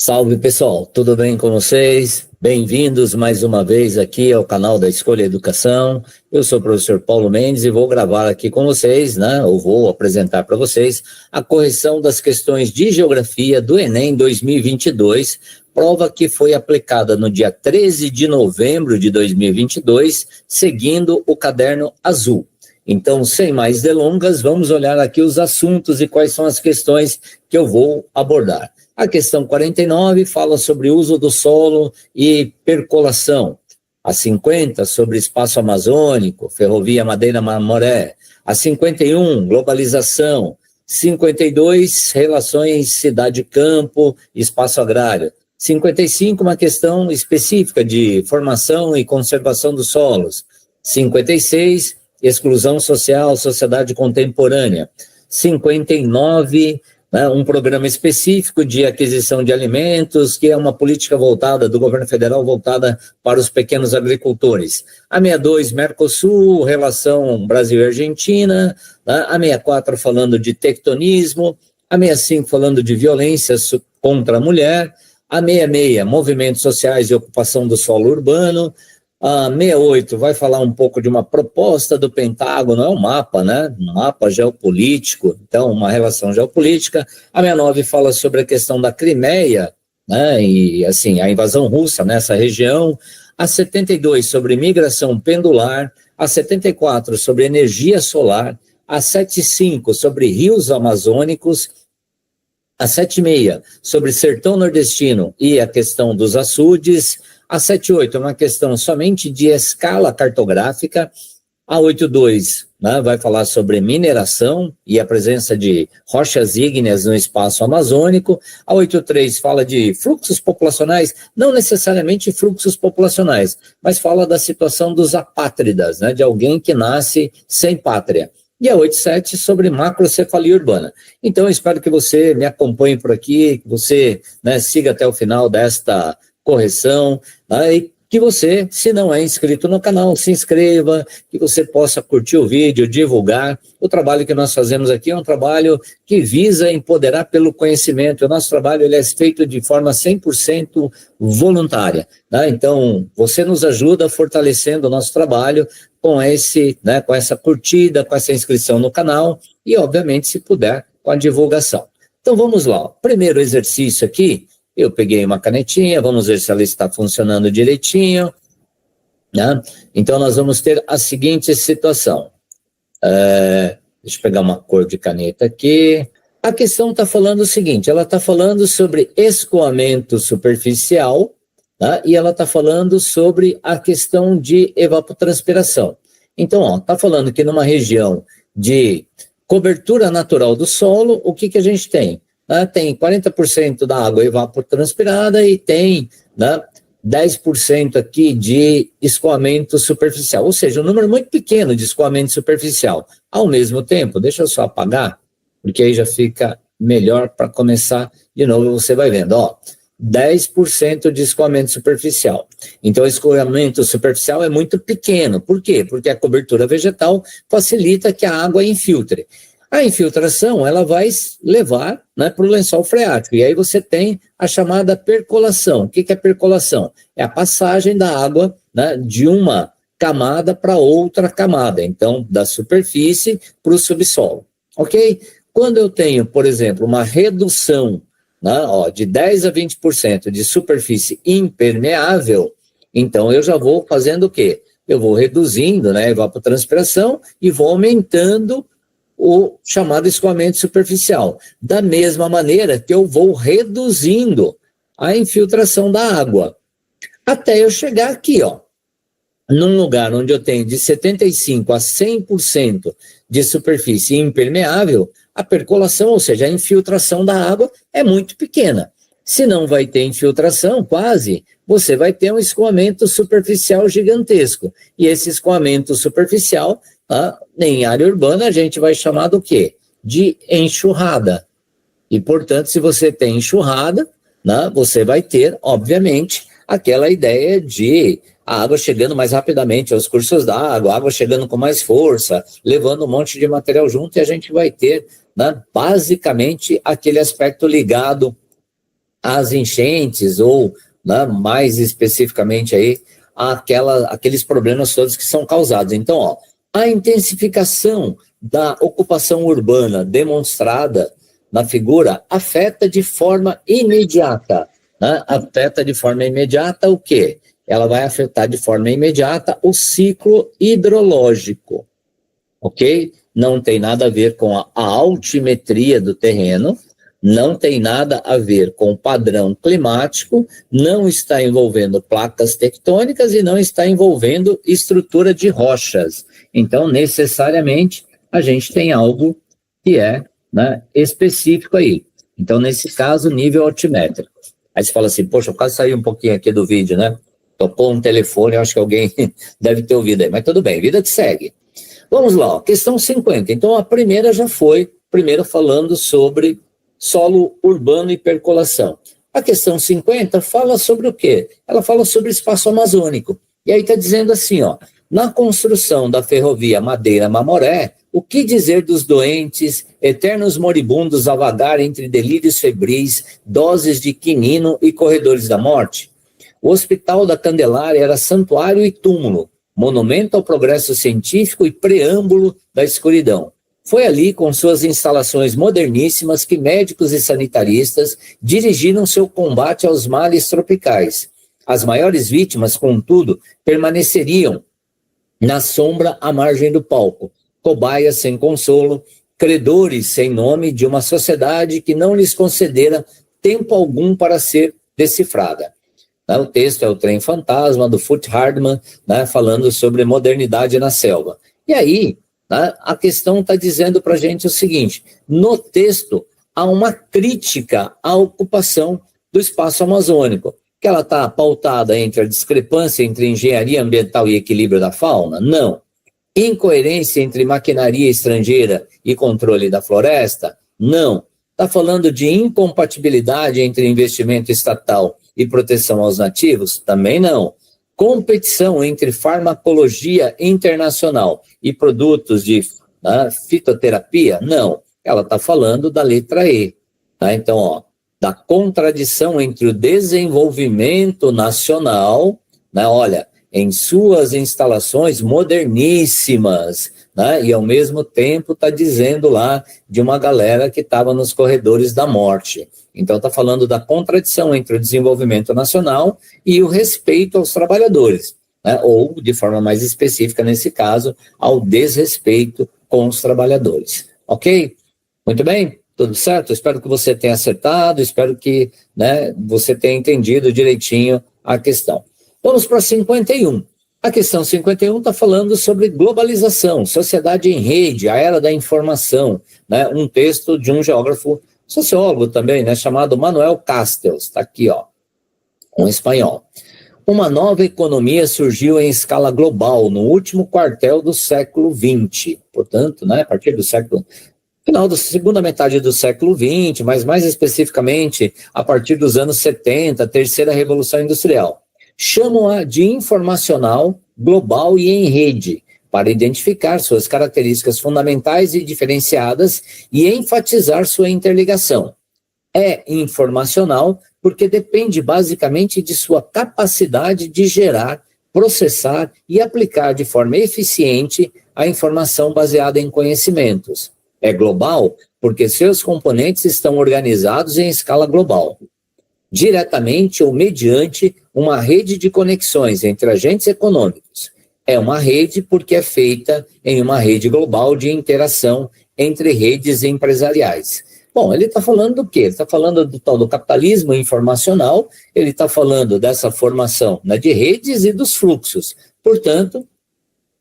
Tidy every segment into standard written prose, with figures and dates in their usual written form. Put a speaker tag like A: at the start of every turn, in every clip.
A: Salve pessoal, tudo bem com vocês? Bem-vindos mais uma vez aqui ao canal da Escolha Educação. Eu sou o professor Paulo Mendes e vou gravar aqui com vocês, ou vou apresentar para vocês a correção das questões de Geografia do Enem 2022, prova que foi aplicada no dia 13 de novembro de 2022, seguindo o caderno azul. Então, sem mais delongas, vamos olhar aqui os assuntos e quais são as questões que eu vou abordar. A questão 49 fala sobre uso do solo e percolação. A 50, sobre espaço amazônico, ferrovia Madeira-Mamoré. A 51, globalização. 52, relações cidade-campo, espaço agrário. 55, uma questão específica de formação e conservação dos solos. 56, exclusão social, sociedade contemporânea. 59, um programa específico de aquisição de alimentos, que é uma política voltada do governo federal, voltada para os pequenos agricultores. A 62, Mercosul, relação Brasil e Argentina. A 64, falando de tectonismo. A 65, falando de violência contra a mulher. A 66, movimentos sociais e ocupação do solo urbano. A 68 vai falar um pouco de uma proposta do Pentágono, é um mapa, um mapa geopolítico, então uma relação geopolítica. A 69 fala sobre a questão da Crimeia, e assim, a invasão russa nessa região. A 72 sobre migração pendular. A 74 sobre energia solar. A 75 sobre rios amazônicos. A 76 sobre sertão nordestino e a questão dos açudes. A 78 é uma questão somente de escala cartográfica. A 82 vai falar sobre mineração e a presença de rochas ígneas no espaço amazônico. A 83 fala de fluxos populacionais, não necessariamente fluxos populacionais, mas fala da situação dos apátridas, de alguém que nasce sem pátria. E a 87 sobre macrocefalia urbana. Então, eu espero que você me acompanhe por aqui, que você siga até o final desta correção, e que você, se não é inscrito no canal, se inscreva, que você possa curtir o vídeo, divulgar. O trabalho que nós fazemos aqui é um trabalho que visa empoderar pelo conhecimento. O nosso trabalho ele é feito de forma 100% voluntária. Então, você nos ajuda fortalecendo o nosso trabalho com essa curtida, com essa inscrição no canal e, obviamente, se puder, com a divulgação. Então, vamos lá. Primeiro exercício aqui. Eu peguei uma canetinha, vamos ver se ela está funcionando direitinho. Então, nós vamos ter a seguinte situação. Deixa eu pegar uma cor de caneta aqui. A questão está falando o seguinte, ela está falando sobre escoamento superficial, e ela está falando sobre a questão de evapotranspiração. Então, está falando que numa região de cobertura natural do solo, o que a gente tem? Tem 40% da água evapotranspirada e tem 10% aqui de escoamento superficial, ou seja, um número muito pequeno de escoamento superficial. Ao mesmo tempo, deixa eu só apagar, porque aí já fica melhor para começar de novo, você vai vendo, 10% de escoamento superficial. Então, o escoamento superficial é muito pequeno. Por quê? Porque a cobertura vegetal facilita que a água infiltre. A infiltração, ela vai levar para o lençol freático, e aí você tem a chamada percolação. O que é percolação? É a passagem da água de uma camada para outra camada, então da superfície para o subsolo, ok? Quando eu tenho, por exemplo, uma redução de 10% a 20% de superfície impermeável, então eu já vou fazendo o quê? Eu vou reduzindo a evapotranspiração e vou aumentando o chamado escoamento superficial. Da mesma maneira que eu vou reduzindo a infiltração da água. Até eu chegar aqui, num lugar onde eu tenho de 75% a 100% de superfície impermeável, a percolação, ou seja, a infiltração da água é muito pequena. Se não vai ter infiltração, quase, você vai ter um escoamento superficial gigantesco. E esse escoamento superficial, em área urbana, a gente vai chamar do quê? De enxurrada. E, portanto, se você tem enxurrada, você vai ter, obviamente, aquela ideia de a água chegando mais rapidamente aos cursos d'água, a água chegando com mais força, levando um monte de material junto, e a gente vai ter, basicamente, aquele aspecto ligado as enchentes ou, né, mais especificamente aí, aqueles problemas todos que são causados. Então, ó, a intensificação da ocupação urbana demonstrada na figura afeta de forma imediata, né? Afeta de forma imediata o quê? Ela vai afetar de forma imediata o ciclo hidrológico, ok? Não tem nada a ver com a altimetria do terreno, não tem nada a ver com o padrão climático, não está envolvendo placas tectônicas e não está envolvendo estrutura de rochas. Então, necessariamente, a gente tem algo que é, né, específico aí. Então, nesse caso, nível altimétrico. Aí você fala assim, poxa, eu quase saí um pouquinho aqui do vídeo, né? Tocou um telefone, eu acho que alguém deve ter ouvido aí, mas tudo bem, vida que segue. Vamos lá, ó, questão 50. Então, a primeira já foi, primeiro falando sobre solo urbano e percolação. A questão 50 fala sobre o quê? Ela fala sobre espaço amazônico. E aí está dizendo assim, ó, na construção da ferrovia Madeira-Mamoré, o que dizer dos doentes, eternos moribundos a vagar entre delírios febris, doses de quinino e corredores da morte? O Hospital da Candelária era santuário e túmulo, monumento ao progresso científico e preâmbulo da escuridão. Foi ali, com suas instalações moderníssimas, que médicos e sanitaristas dirigiram seu combate aos males tropicais. As maiores vítimas, contudo, permaneceriam na sombra à margem do palco, cobaias sem consolo, credores sem nome de uma sociedade que não lhes concedera tempo algum para ser decifrada. O texto é o Trem Fantasma, do Foote Hardman, né, falando sobre modernidade na selva. E aí, né, a questão está dizendo para a gente o seguinte, no texto há uma crítica à ocupação do espaço amazônico, que ela está pautada entre a discrepância entre engenharia ambiental e equilíbrio da fauna? Não. Incoerência entre maquinaria estrangeira e controle da floresta? Não. Está falando de incompatibilidade entre investimento estatal e proteção aos nativos? Também não. Competição entre farmacologia internacional e produtos de fitoterapia? Não. Ela está falando da letra E. Tá? Então, ó, da contradição entre o desenvolvimento nacional, né, olha, em suas instalações moderníssimas, né, e ao mesmo tempo está dizendo lá de uma galera que estava nos corredores da morte. Então está falando da contradição entre o desenvolvimento nacional e o respeito aos trabalhadores, né, ou, de forma mais específica nesse caso, ao desrespeito com os trabalhadores. Ok? Muito bem? Tudo certo? Espero que você tenha acertado, espero que, né, você tenha entendido direitinho a questão. Vamos para 51. A questão 51 está falando sobre globalização, sociedade em rede, a era da informação, né, um texto de um geógrafo, sociólogo também, né, chamado Manuel Castells, está aqui, ó, um espanhol. Uma nova economia surgiu em escala global no último quartel do século XX, portanto, né, a partir do final da segunda metade do século XX, mas mais especificamente a partir dos anos 70, a terceira revolução industrial. Chamam-a de informacional, global e em rede, para identificar suas características fundamentais e diferenciadas e enfatizar sua interligação. É informacional porque depende basicamente de sua capacidade de gerar, processar e aplicar de forma eficiente a informação baseada em conhecimentos. É global porque seus componentes estão organizados em escala global, diretamente ou mediante uma rede de conexões entre agentes econômicos. É uma rede porque é feita em uma rede global de interação entre redes empresariais. Bom, ele está falando do quê? Ele está falando do tal do capitalismo informacional, ele está falando dessa formação, né, de redes e dos fluxos. Portanto,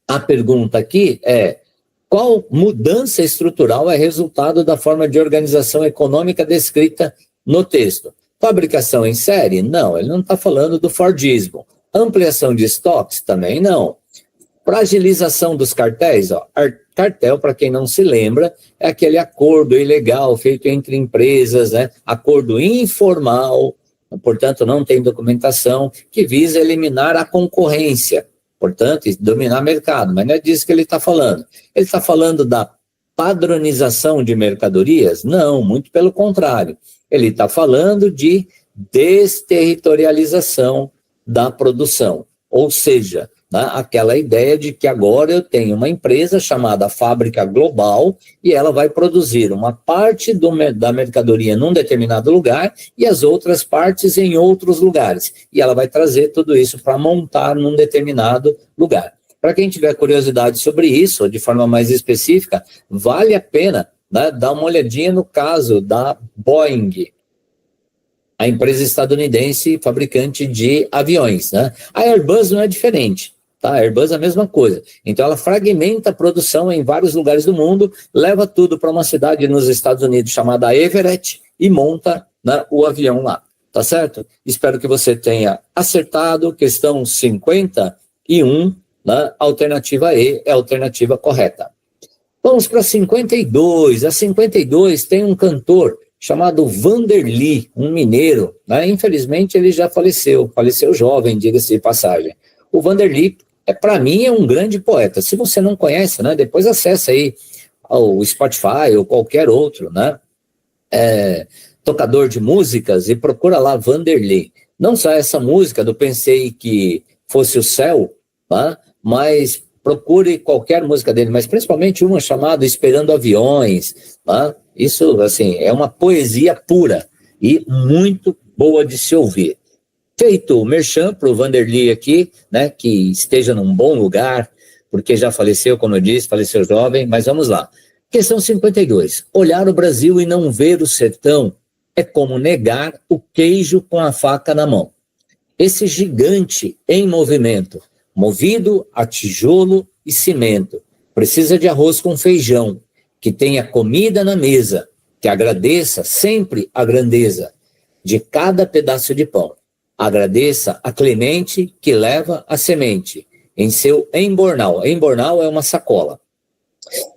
A: a pergunta aqui é: qual mudança estrutural é resultado da forma de organização econômica descrita no texto? Fabricação em série? Não, ele não está falando do Fordismo. Ampliação de estoques? Também não. Fragilização dos cartéis? Ó, cartel, para quem não se lembra, é aquele acordo ilegal feito entre empresas, né? Acordo informal, portanto não tem documentação, que visa eliminar a concorrência, portanto, dominar o mercado, mas não é disso que ele está falando. Ele está falando da padronização de mercadorias? Não, muito pelo contrário. Ele está falando de desterritorialização da produção, ou seja, né, aquela ideia de que agora eu tenho uma empresa chamada Fábrica Global e ela vai produzir uma parte da mercadoria num determinado lugar e as outras partes em outros lugares. E ela vai trazer tudo isso para montar num determinado lugar. Para quem tiver curiosidade sobre isso, de forma mais específica, vale a pena, né, dar uma olhadinha no caso da Boeing, a empresa estadunidense fabricante de aviões, né? A Airbus não é diferente, tá? A Airbus é a mesma coisa. Então ela fragmenta a produção em vários lugares do mundo, leva tudo para uma cidade nos Estados Unidos chamada Everett e monta, né, o avião lá, tá certo? Espero que você tenha acertado. Questão 51, né? Alternativa E é a alternativa correta. Vamos para 52. A 52 tem um cantor chamado Vanderly, um mineiro, né? Infelizmente ele já faleceu jovem, diga-se de passagem. O Vanderly, para mim, é um grande poeta. Se você não conhece, né, depois acessa aí o Spotify ou qualquer outro, né, tocador de músicas, e procura lá Vanderly. Não só essa música do Pensei Que Fosse o Céu, tá? Mas procure qualquer música dele, mas principalmente uma chamada Esperando Aviões, tá? Isso, assim, é uma poesia pura e muito boa de se ouvir. Feito o merchan para o Vanderly aqui, né, que esteja num bom lugar, porque já faleceu, como eu disse, faleceu jovem, mas vamos lá. Questão 52. Olhar o Brasil e não ver o sertão é como negar o queijo com a faca na mão. Esse gigante em movimento, movido a tijolo e cimento, precisa de arroz com feijão, que tenha comida na mesa, que agradeça sempre a grandeza de cada pedaço de pão. Agradeça a Clemente que leva a semente em seu embornal. Embornal é uma sacola.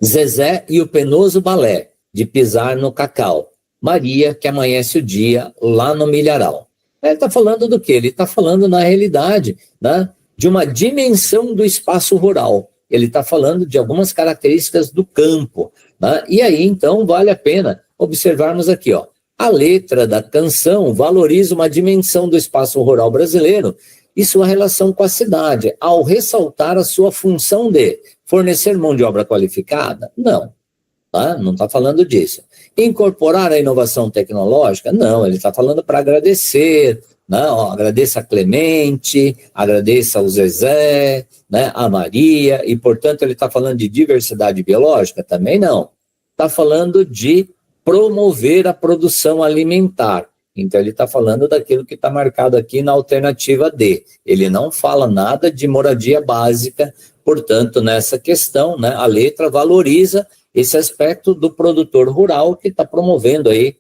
A: Zezé e o penoso balé de pisar no cacau. Maria que amanhece o dia lá no milharal. Ele está falando do quê? Ele está falando, na realidade, né, de uma dimensão do espaço rural. Ele está falando de algumas características do campo, né? E aí, então, vale a pena observarmos aqui, ó. A letra da canção valoriza uma dimensão do espaço rural brasileiro e sua relação com a cidade, ao ressaltar a sua função de fornecer mão de obra qualificada? Não, tá? Não está falando disso. Incorporar a inovação tecnológica? Não, ele está falando para agradecer, né? Ó, agradeça a Clemente, agradeça ao Zezé, né? A Maria, e, portanto, ele está falando de diversidade biológica? Também não. Está falando de promover a produção alimentar. Então, ele está falando daquilo que está marcado aqui na alternativa D. Ele não fala nada de moradia básica, portanto, nessa questão, né, a letra valoriza esse aspecto do produtor rural que está promovendo aí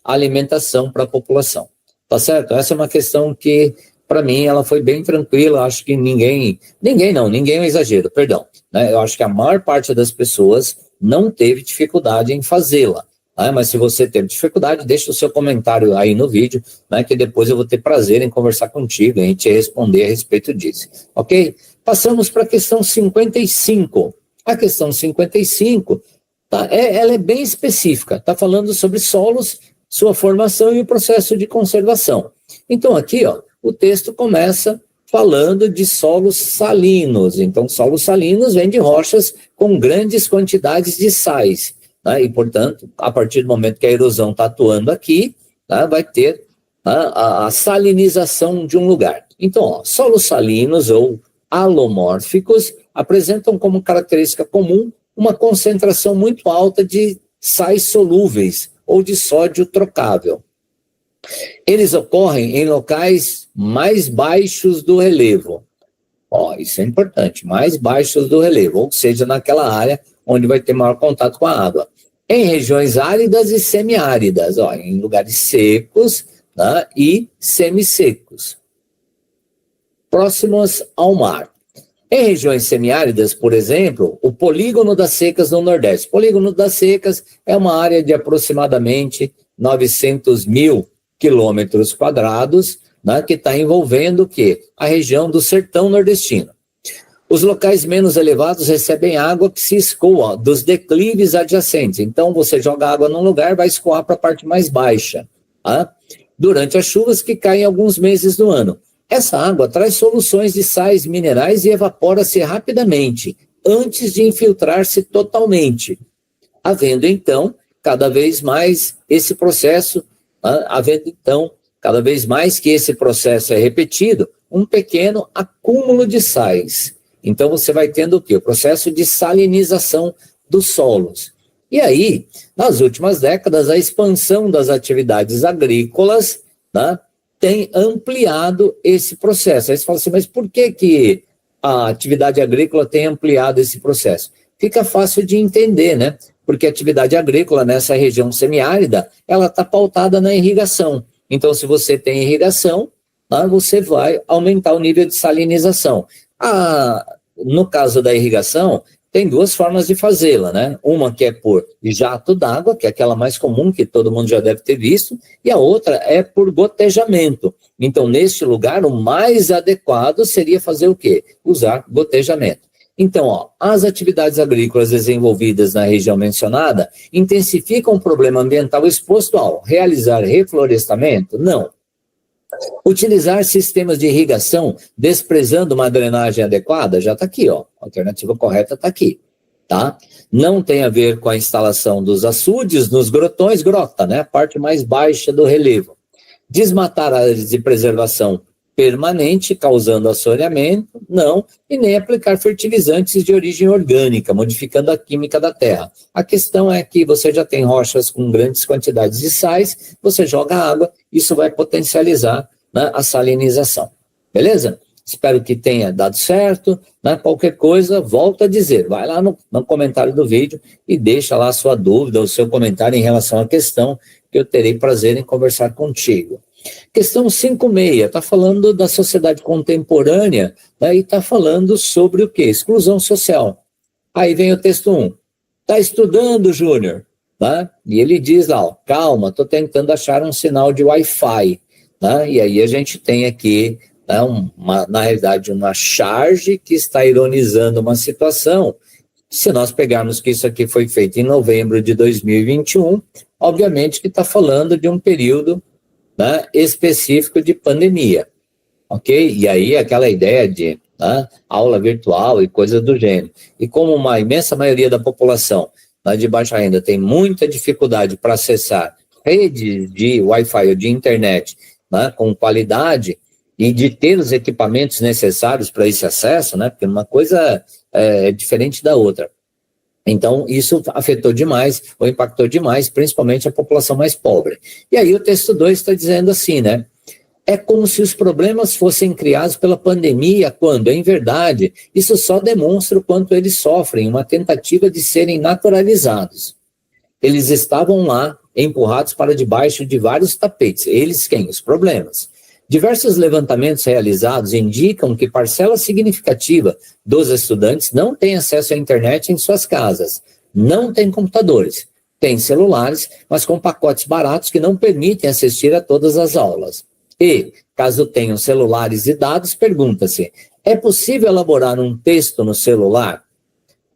A: a alimentação para a população. Tá certo? Essa é uma questão que, para mim, ela foi bem tranquila. Acho que ninguém é um exagero, perdão, né? Eu acho que a maior parte das pessoas não teve dificuldade em fazê-la. Mas se você teve dificuldade, deixa o seu comentário aí no vídeo, né, que depois eu vou ter prazer em conversar contigo, em te responder a respeito disso, ok? Passamos para a questão 55. A questão 55, tá, ela é bem específica, está falando sobre solos, sua formação e o processo de conservação. Então aqui, ó, o texto começa falando de solos salinos. Então, solos salinos vêm de rochas com grandes quantidades de sais. E, portanto, a partir do momento que a erosão está atuando aqui, vai ter a salinização de um lugar. Então, ó, solos salinos ou alomórficos apresentam como característica comum uma concentração muito alta de sais solúveis ou de sódio trocável. Eles ocorrem em locais mais baixos do relevo. Ó, isso é importante, mais baixos do relevo, ou seja, naquela área onde vai ter maior contato com a água. Em regiões áridas e semiáridas, ó, em lugares secos, né, e semissecos, próximos ao mar. Em regiões semiáridas, por exemplo, o polígono das secas no Nordeste. O polígono das secas é uma área de aproximadamente 900 mil quilômetros quadrados, né, que está envolvendo o quê? A região do sertão nordestino. Os locais menos elevados recebem água que se escoa dos declives adjacentes. Então, você joga água num lugar, vai escoar para a parte mais baixa. Tá? durante as chuvas que caem alguns meses do ano. Essa água traz soluções de sais minerais e evapora-se rapidamente, antes de infiltrar-se totalmente, havendo então cada vez mais esse processo, cada vez mais que esse processo é repetido, um pequeno acúmulo de sais. Então você vai tendo o quê? O processo de salinização dos solos. E aí, nas últimas décadas, a expansão das atividades agrícolas, né, tem ampliado esse processo. Aí você fala assim, mas por que a atividade agrícola tem ampliado esse processo? Fica fácil de entender, né? Porque a atividade agrícola nessa região semiárida, ela está pautada na irrigação. Então, se você tem irrigação, tá, você vai aumentar o nível de salinização. No caso da irrigação, tem duas formas de fazê-la, né? Uma que é por jato d'água, que é aquela mais comum que todo mundo já deve ter visto, e a outra é por gotejamento. Então, neste lugar, o mais adequado seria fazer o quê? Usar gotejamento. Então, as atividades agrícolas desenvolvidas na região mencionada intensificam o problema ambiental exposto ao realizar reflorestamento? Não. Utilizar sistemas de irrigação desprezando uma drenagem adequada? Já está aqui, ó. A alternativa correta está aqui, tá? Não tem a ver com a instalação dos açudes nos grotões, grota, né? A parte mais baixa do relevo. Desmatar áreas de preservação permanente, causando assoreamento? Não. E nem aplicar fertilizantes de origem orgânica, modificando a química da terra. A questão é que você já tem rochas com grandes quantidades de sais, você joga água, isso vai potencializar, né, a salinização. Beleza? Espero que tenha dado certo, né? Qualquer coisa, volta a dizer, vai lá no comentário do vídeo e deixa lá a sua dúvida, o seu comentário em relação à questão, que eu terei prazer em conversar contigo. Questão 5.6, está falando da sociedade contemporânea, né, e está falando sobre o quê? Exclusão social. Aí vem o texto 1. Está estudando, Júnior? Né? E ele diz lá, ó, calma, estou tentando achar um sinal de Wi-Fi. Né? E aí a gente tem aqui, né, na realidade, uma charge que está ironizando uma situação. Se nós pegarmos que isso aqui foi feito em novembro de 2021, obviamente que está falando de um período, né, específico de pandemia, ok? E aí aquela ideia de, né, aula virtual e coisas do gênero. E como uma imensa maioria da população, né, de baixa renda tem muita dificuldade para acessar redes de Wi-Fi ou de internet, né, com qualidade e de ter os equipamentos necessários para esse acesso, né, porque uma coisa é diferente da outra. Então, isso afetou demais, ou impactou demais, principalmente a população mais pobre. E aí o texto 2 está dizendo assim, né? É como se os problemas fossem criados pela pandemia, quando, em verdade, isso só demonstra o quanto eles sofrem uma tentativa de serem naturalizados. Eles estavam lá, empurrados para debaixo de vários tapetes. Eles quem? Os problemas. Diversos levantamentos realizados indicam que parcela significativa dos estudantes não tem acesso à internet em suas casas, não tem computadores, tem celulares, mas com pacotes baratos que não permitem assistir a todas as aulas. E, caso tenham celulares e dados, pergunta-se, é possível elaborar um texto no celular?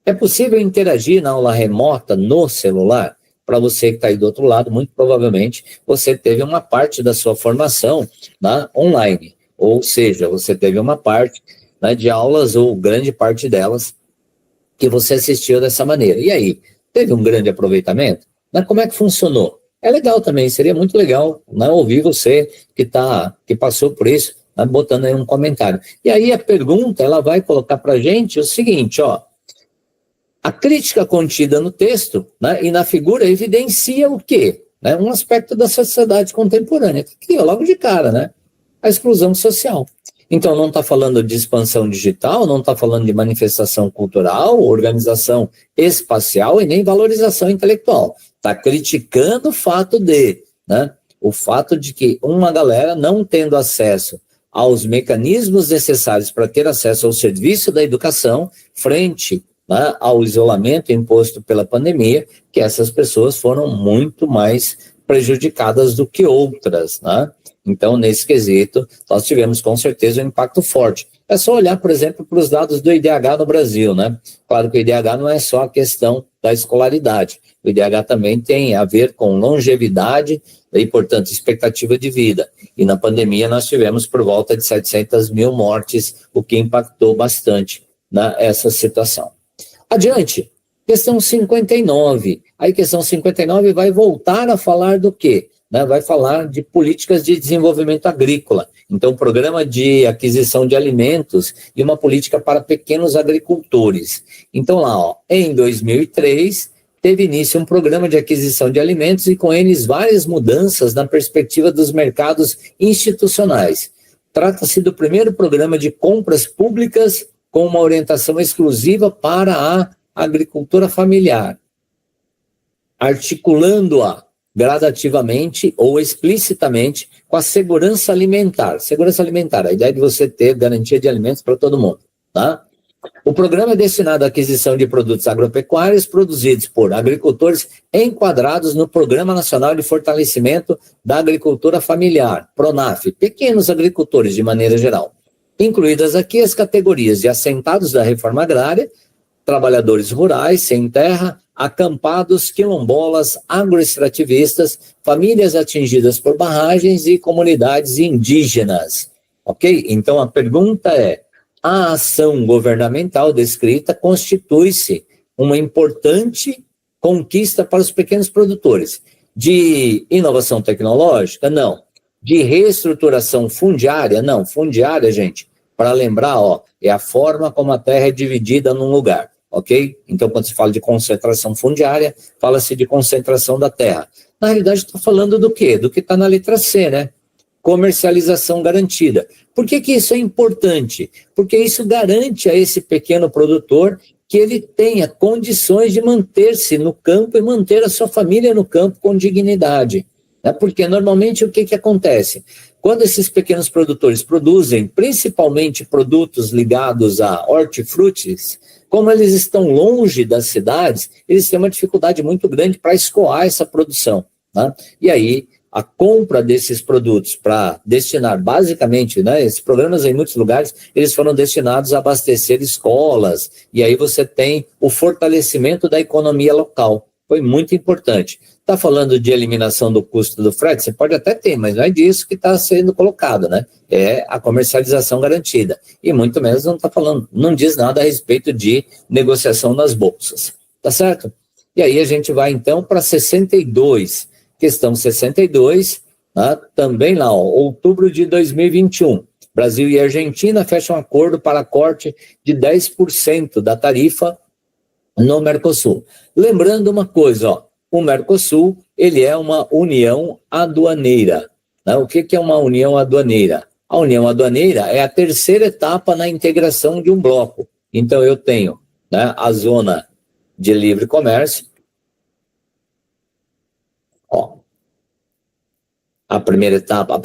A: É possível interagir na aula remota no celular? Para você que está aí do outro lado, muito provavelmente você teve uma parte da sua formação, né, online. Ou seja, você teve uma parte, né, de aulas, ou grande parte delas, que você assistiu dessa maneira. E aí, teve um grande aproveitamento? Mas como é que funcionou? É legal também, seria muito legal, né, ouvir você que passou por isso, né, botando aí um comentário. E aí a pergunta, ela vai colocar para a gente o seguinte, ó. A crítica contida no texto, né, e na figura evidencia o quê? Né, um aspecto da sociedade contemporânea, que é logo de cara, né? A exclusão social. Então não está falando de expansão digital, não está falando de manifestação cultural, organização espacial e nem valorização intelectual. Está criticando o fato de, né, o fato de que uma galera não tendo acesso aos mecanismos necessários para ter acesso ao serviço da educação frente, né, ao isolamento imposto pela pandemia, que essas pessoas foram muito mais prejudicadas do que outras, né? Então, nesse quesito, nós tivemos com certeza um impacto forte. É só olhar, por exemplo, para os dados do IDH no Brasil, né? Claro que o IDH não é só a questão da escolaridade. O IDH também tem a ver com longevidade, e, portanto, expectativa de vida. E na pandemia nós tivemos por volta de 700 mil mortes, o que impactou bastante essa situação. Adiante, questão 59. Aí, questão 59 vai voltar a falar do quê? Vai falar de políticas de desenvolvimento agrícola. Então, programa de aquisição de alimentos e uma política para pequenos agricultores. Então, lá, em 2003, teve início um programa de aquisição de alimentos e com eles várias mudanças na perspectiva dos mercados institucionais. Trata-se do primeiro programa de compras públicas com uma orientação exclusiva para a agricultura familiar, articulando-a gradativamente ou explicitamente com a segurança alimentar. Segurança alimentar, a ideia de você ter garantia de alimentos para todo mundo, tá? O programa é destinado à aquisição de produtos agropecuários produzidos por agricultores enquadrados no Programa Nacional de Fortalecimento da Agricultura Familiar, PRONAF, pequenos agricultores de maneira geral. Incluídas aqui as categorias de assentados da reforma agrária, trabalhadores rurais, sem terra, acampados, quilombolas, agroextrativistas, famílias atingidas por barragens e comunidades indígenas. Ok? Então a pergunta é: a ação governamental descrita constitui-se uma importante conquista para os pequenos produtores. De inovação tecnológica? Não. De reestruturação fundiária? Não. Fundiária, gente, para lembrar, é a forma como a terra é dividida num lugar. Ok? Então, quando se fala de concentração fundiária, fala-se de concentração da terra. Na realidade, está falando do quê? Do que está na letra C, né? Comercialização garantida. Por que isso é importante? Porque isso garante a esse pequeno produtor que ele tenha condições de manter-se no campo e manter a sua família no campo com dignidade. Porque normalmente o que acontece? Quando esses pequenos produtores produzem principalmente produtos ligados a hortifrutis, como eles estão longe das cidades, eles têm uma dificuldade muito grande para escoar essa produção. Tá? E aí, a compra desses produtos para destinar, basicamente, esses programas em muitos lugares, eles foram destinados a abastecer escolas, e aí você tem o fortalecimento da economia local. Foi muito importante. Está falando de eliminação do custo do frete? Você pode até ter, mas não é disso que está sendo colocado, né? É a comercialização garantida. E muito menos não está falando, não diz nada a respeito de negociação nas bolsas. Tá certo? E aí a gente vai então para 62. Questão 62, também lá, outubro de 2021. Brasil e Argentina fecham um acordo para corte de 10% da tarifa no Mercosul. Lembrando uma coisa, o Mercosul, ele é uma união aduaneira. O que é uma união aduaneira? A união aduaneira é a terceira etapa na integração de um bloco. Então, eu tenho a zona de livre comércio. A primeira etapa,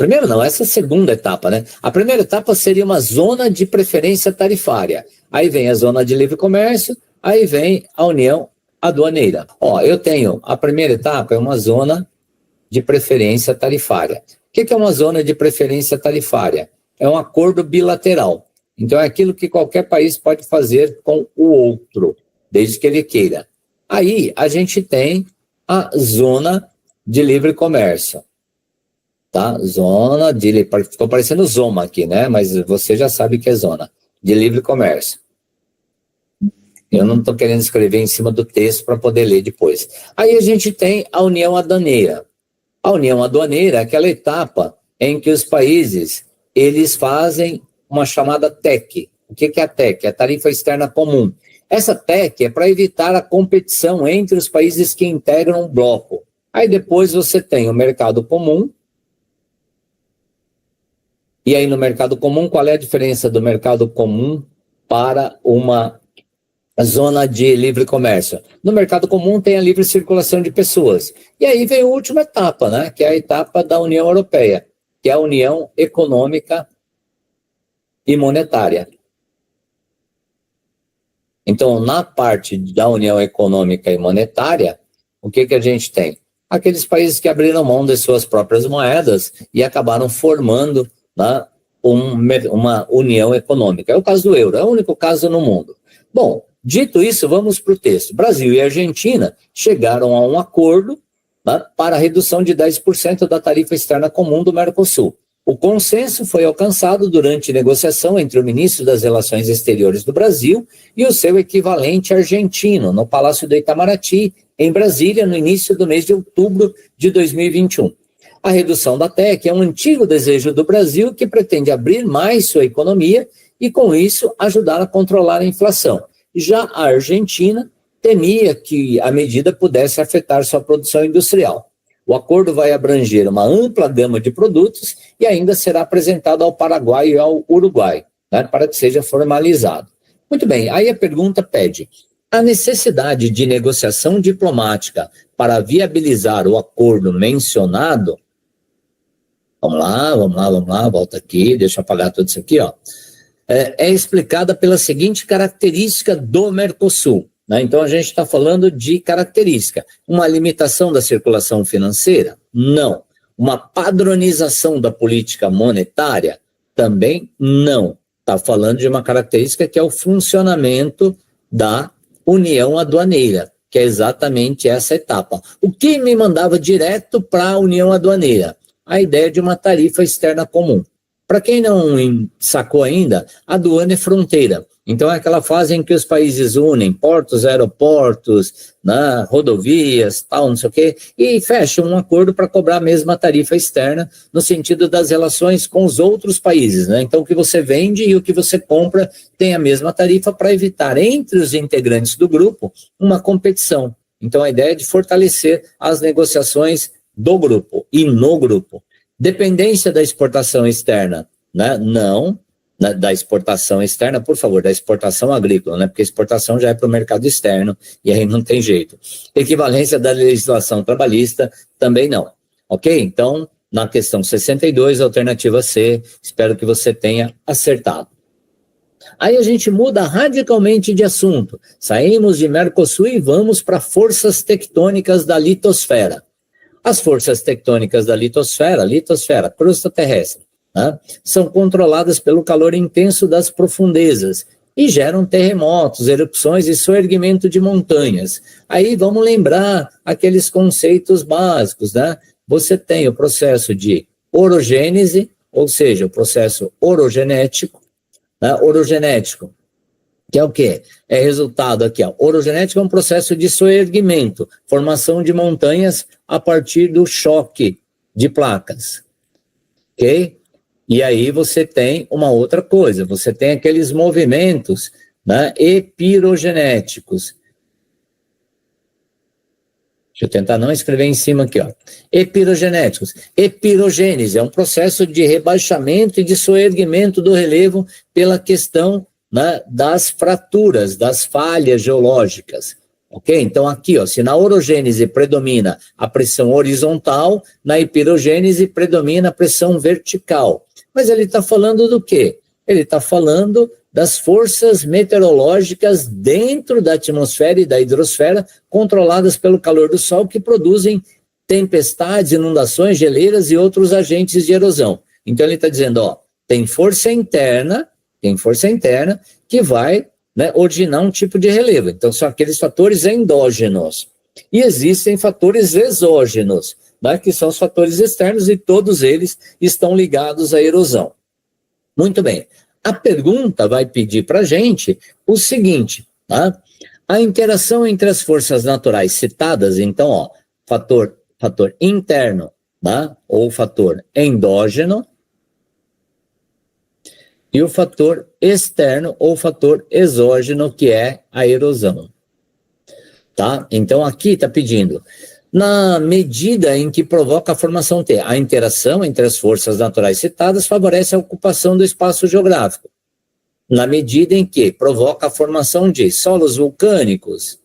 A: essa é a segunda etapa, né? A primeira etapa seria uma zona de preferência tarifária. Aí vem a zona de livre comércio, aí vem a união aduaneira. Eu tenho a primeira etapa, é uma zona de preferência tarifária. O que é uma zona de preferência tarifária? É um acordo bilateral. Então, é aquilo que qualquer país pode fazer com o outro, desde que ele queira. Aí, a gente tem a zona de livre comércio. Tá? Zona de... Ficou parecendo zoma aqui, né? Mas você já sabe que é zona de livre comércio. Eu não estou querendo escrever em cima do texto para poder ler depois. Aí a gente tem a união aduaneira. A união aduaneira é aquela etapa em que os países, eles fazem uma chamada TEC. O que é a TEC? É a tarifa externa comum. Essa TEC é para evitar a competição entre os países que integram o bloco. Aí depois você tem o mercado comum. E aí no mercado comum, qual é a diferença do mercado comum para uma zona de livre comércio? No mercado comum tem a livre circulação de pessoas. E aí vem a última etapa, né? Que é a etapa da União Europeia, que é a União Econômica e Monetária. Então, na parte da União Econômica e Monetária, o que a gente tem? Aqueles países que abriram mão das suas próprias moedas e acabaram formando uma união econômica. É o caso do euro, é o único caso no mundo. Bom, dito isso, vamos para o texto. Brasil e Argentina chegaram a um acordo né, para a redução de 10% da tarifa externa comum do Mercosul. O consenso foi alcançado durante negociação entre o ministro das Relações Exteriores do Brasil e o seu equivalente argentino, no Palácio do Itamaraty, em Brasília, no início do mês de outubro de 2021. A redução da TEC é um antigo desejo do Brasil que pretende abrir mais sua economia e, com isso, ajudar a controlar a inflação. Já a Argentina temia que a medida pudesse afetar sua produção industrial. O acordo vai abranger uma ampla gama de produtos e ainda será apresentado ao Paraguai e ao Uruguai, né, para que seja formalizado. Muito bem, aí a pergunta pede: a necessidade de negociação diplomática para viabilizar o acordo mencionado, vamos lá, volta aqui, deixa eu apagar tudo isso aqui, ó, é explicada pela seguinte característica do Mercosul. Então, a gente está falando de característica. Uma limitação da circulação financeira? Não. Uma padronização da política monetária? Também não. Está falando de uma característica que é o funcionamento da união aduaneira, que é exatamente essa etapa. O que me mandava direto para a união aduaneira? A ideia de uma tarifa externa comum. Para quem não sacou ainda, a aduana é fronteira. Então, é aquela fase em que os países unem portos, aeroportos, né, rodovias, tal, não sei o quê, e fecham um acordo para cobrar a mesma tarifa externa no sentido das relações com os outros países, né? Então, o que você vende e o que você compra tem a mesma tarifa para evitar, entre os integrantes do grupo, uma competição. Então, a ideia é de fortalecer as negociações do grupo e no grupo. Dependência da exportação externa, né? Não. Da exportação externa, por favor, da exportação agrícola, né? Porque a exportação já é para o mercado externo e aí não tem jeito. Equivalência da legislação trabalhista, também não. Ok? Então, na questão 62, alternativa C, espero que você tenha acertado. Aí a gente muda radicalmente de assunto. Saímos de Mercosul e vamos para forças tectônicas da litosfera. As forças tectônicas da litosfera, crosta terrestre, né, são controladas pelo calor intenso das profundezas e geram terremotos, erupções e soerguimento de montanhas. Aí vamos lembrar aqueles conceitos básicos, né? Você tem o processo de orogênese, ou seja, o processo orogenético, né? Orogenético, que é o quê? É resultado aqui, ó. Orogenético é um processo de soerguimento, formação de montanhas a partir do choque de placas, ok? E aí você tem uma outra coisa, você tem aqueles movimentos, né, epirogenéticos. Deixa eu tentar não escrever em cima aqui, ó. Epirogenéticos. Epirogênese é um processo de rebaixamento e de soerguimento do relevo pela questão, né, das fraturas, das falhas geológicas. Ok? Então aqui, ó, se na orogênese predomina a pressão horizontal, na epirogênese predomina a pressão vertical. Mas ele está falando do quê? Ele está falando das forças meteorológicas dentro da atmosfera e da hidrosfera, controladas pelo calor do Sol, que produzem tempestades, inundações, geleiras e outros agentes de erosão. Então ele está dizendo, ó, tem força interna que vai, né, originar um tipo de relevo. Então são aqueles fatores endógenos. E existem fatores exógenos, né, que são os fatores externos, e todos eles estão ligados à erosão. Muito bem. A pergunta vai pedir para a gente o seguinte, tá? A interação entre as forças naturais citadas, então, ó, fator interno, tá? Ou fator endógeno, e o fator externo ou fator exógeno, que é a erosão. Tá? Então, aqui está pedindo, na medida em que provoca a formação T, a interação entre as forças naturais citadas favorece a ocupação do espaço geográfico. Na medida em que provoca a formação de solos vulcânicos,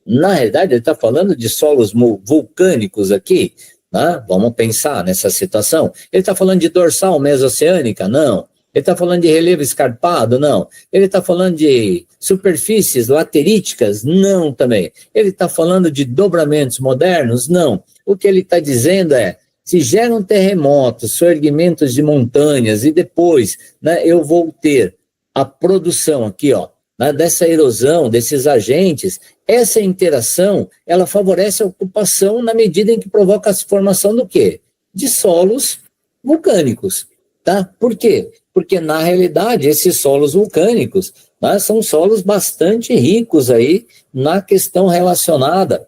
A: na realidade ele está falando de solos vulcânicos aqui, né? Vamos pensar nessa situação. Ele está falando de dorsal mesoceânica? Não. Ele está falando de relevo escarpado? Não. Ele está falando de superfícies lateríticas? Não também. Ele está falando de dobramentos modernos? Não. O que ele está dizendo é, se geram terremotos, soerguimentos de montanhas e depois, né, eu vou ter a produção aqui, ó, né, dessa erosão, desses agentes, essa interação, ela favorece a ocupação na medida em que provoca a formação do quê? De solos vulcânicos, tá? Por quê? Porque, na realidade, esses solos vulcânicos, né, são solos bastante ricos aí na questão relacionada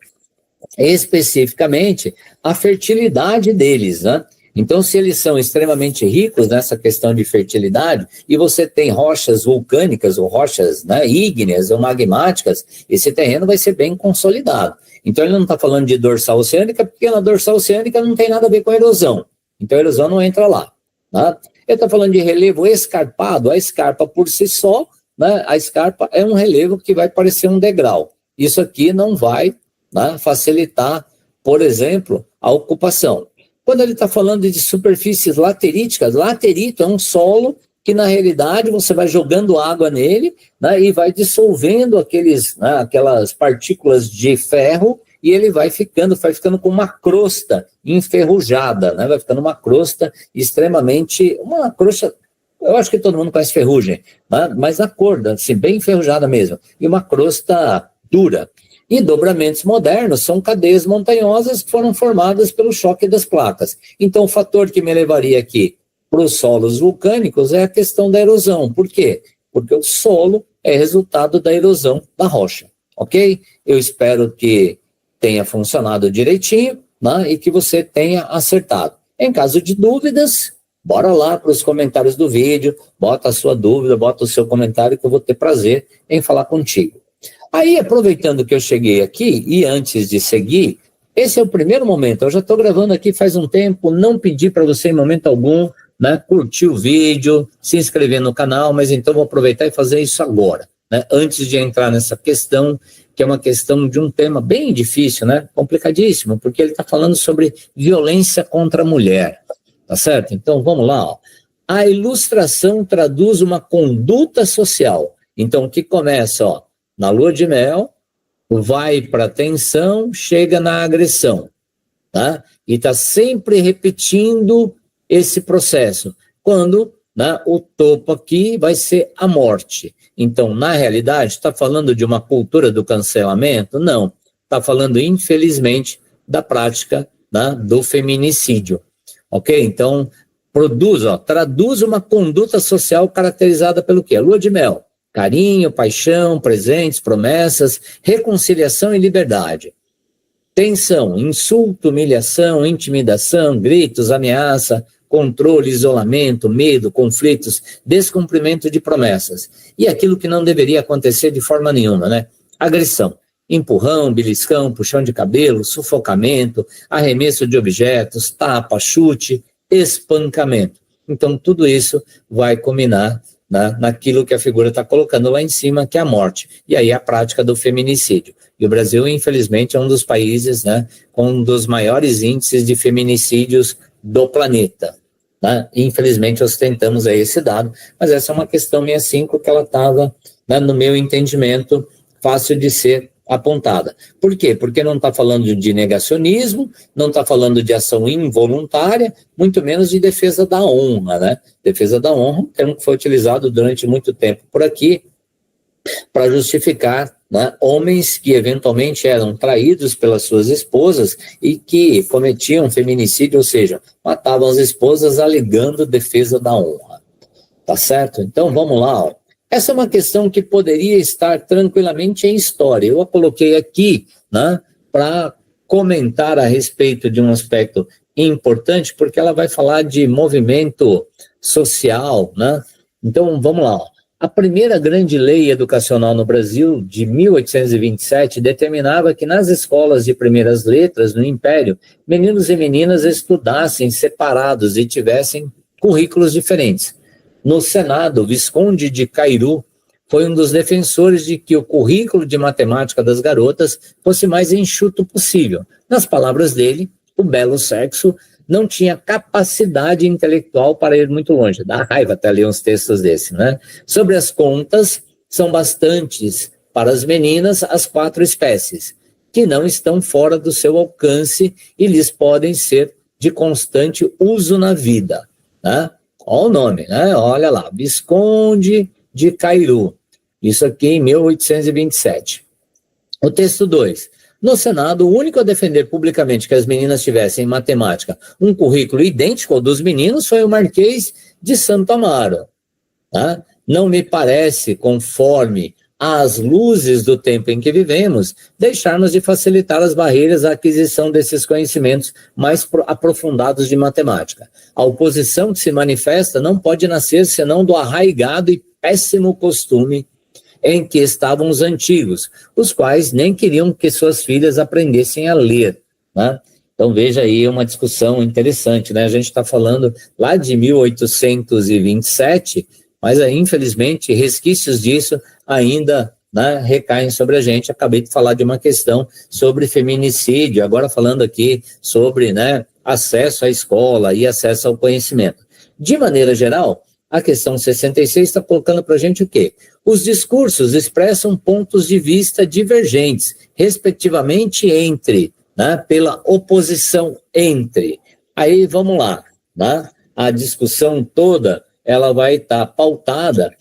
A: especificamente à fertilidade deles, né? Então, se eles são extremamente ricos nessa questão de fertilidade, e você tem rochas vulcânicas ou rochas, né, ígneas ou magmáticas, esse terreno vai ser bem consolidado. Então, ele não está falando de dorsal oceânica, porque na dorsal oceânica não tem nada a ver com a erosão. Então, a erosão não entra lá. Né? Ele está falando de relevo escarpado, a escarpa por si só, né, a escarpa é um relevo que vai parecer um degrau. Isso aqui não vai, né, facilitar, por exemplo, a ocupação. Quando ele está falando de superfícies lateríticas, laterito é um solo que, na realidade, você vai jogando água nele, né, e vai dissolvendo aquelas partículas de ferro, e ele vai ficando com uma crosta enferrujada, né, vai ficando uma crosta extremamente, uma crosta, eu acho que todo mundo conhece ferrugem, né, mas a cor, assim, bem enferrujada mesmo, e uma crosta dura. E dobramentos modernos são cadeias montanhosas que foram formadas pelo choque das placas. Então, o fator que me levaria aqui para os solos vulcânicos é a questão da erosão. Por quê? Porque o solo é resultado da erosão da rocha, ok? Eu espero que tenha funcionado direitinho, né, e que você tenha acertado. Em caso de dúvidas, bora lá para os comentários do vídeo, bota a sua dúvida, bota o seu comentário que eu vou ter prazer em falar contigo. Aí, aproveitando que eu cheguei aqui, e antes de seguir, esse é o primeiro momento, eu já estou gravando aqui faz um tempo, não pedi para você em momento algum, né, curtir o vídeo, se inscrever no canal, mas então vou aproveitar e fazer isso agora, né, antes de entrar nessa questão, que é uma questão de um tema bem difícil, né, complicadíssimo, porque ele está falando sobre violência contra a mulher, tá certo? Então, vamos lá, ó. A ilustração traduz uma conduta social, então, que começa, ó, na lua de mel, vai para a tensão, chega na agressão, tá? E está sempre repetindo esse processo, quando, né, o topo aqui vai ser a morte. Então, na realidade, está falando de uma cultura do cancelamento? Não, está falando, infelizmente, da prática, né, do feminicídio, ok? Então, traduz uma conduta social caracterizada pelo quê? A lua de mel. Carinho, paixão, presentes, promessas, reconciliação e liberdade. Tensão, insulto, humilhação, intimidação, gritos, ameaça, controle, isolamento, medo, conflitos, descumprimento de promessas. E aquilo que não deveria acontecer de forma nenhuma, né? Agressão, empurrão, beliscão, puxão de cabelo, sufocamento, arremesso de objetos, tapa, chute, espancamento. Então, tudo isso vai culminar naquilo que a figura está colocando lá em cima, que é a morte. E aí a prática do feminicídio. E o Brasil, infelizmente, é um dos países, né, com um dos maiores índices de feminicídios do planeta. Né? Infelizmente, ostentamos aí esse dado, mas essa é uma questão 65 que ela estava, né, no meu entendimento, fácil de ser apontada. Por quê? Porque não está falando de negacionismo, não está falando de ação involuntária, muito menos de defesa da honra, né? Defesa da honra, um termo que foi utilizado durante muito tempo por aqui para justificar, né, homens que eventualmente eram traídos pelas suas esposas e que cometiam feminicídio, ou seja, matavam as esposas alegando defesa da honra. Tá certo? Então vamos lá, ó. Essa é uma questão que poderia estar tranquilamente em história. Eu a coloquei aqui, né, para comentar a respeito de um aspecto importante, porque ela vai falar de movimento social, né? Então, vamos lá. A primeira grande lei educacional no Brasil, de 1827, determinava que nas escolas de primeiras letras no Império, meninos e meninas estudassem separados e tivessem currículos diferentes. No Senado, o Visconde de Cairu foi um dos defensores de que o currículo de matemática das garotas fosse mais enxuto possível. Nas palavras dele, o belo sexo não tinha capacidade intelectual para ir muito longe. Dá raiva até ler uns textos desses, né? Sobre as contas, são bastantes para as meninas as 4 espécies, que não estão fora do seu alcance e lhes podem ser de constante uso na vida, né? Olha o nome, né? Olha lá, Visconde de Cairu. Isso aqui em 1827. O texto 2. No Senado, o único a defender publicamente que as meninas tivessem em matemática um currículo idêntico ao dos meninos foi o Marquês de Santo Amaro. Tá? Não me parece, conforme às luzes do tempo em que vivemos, deixarmos de facilitar as barreiras à aquisição desses conhecimentos mais aprofundados de matemática. A oposição que se manifesta não pode nascer senão do arraigado e péssimo costume em que estavam os antigos, os quais nem queriam que suas filhas aprendessem a ler, né? Então veja aí uma discussão interessante, né? A gente está falando lá de 1827, mas aí, infelizmente, resquícios disso ainda, né, recaem sobre a gente. Acabei de falar de uma questão sobre feminicídio, agora falando aqui sobre, né, acesso à escola e acesso ao conhecimento. De maneira geral, a questão 66 está colocando para a gente o quê? Os discursos expressam pontos de vista divergentes, respectivamente entre, né, pela oposição entre. Aí, vamos lá, né? A discussão toda, ela vai estar pautada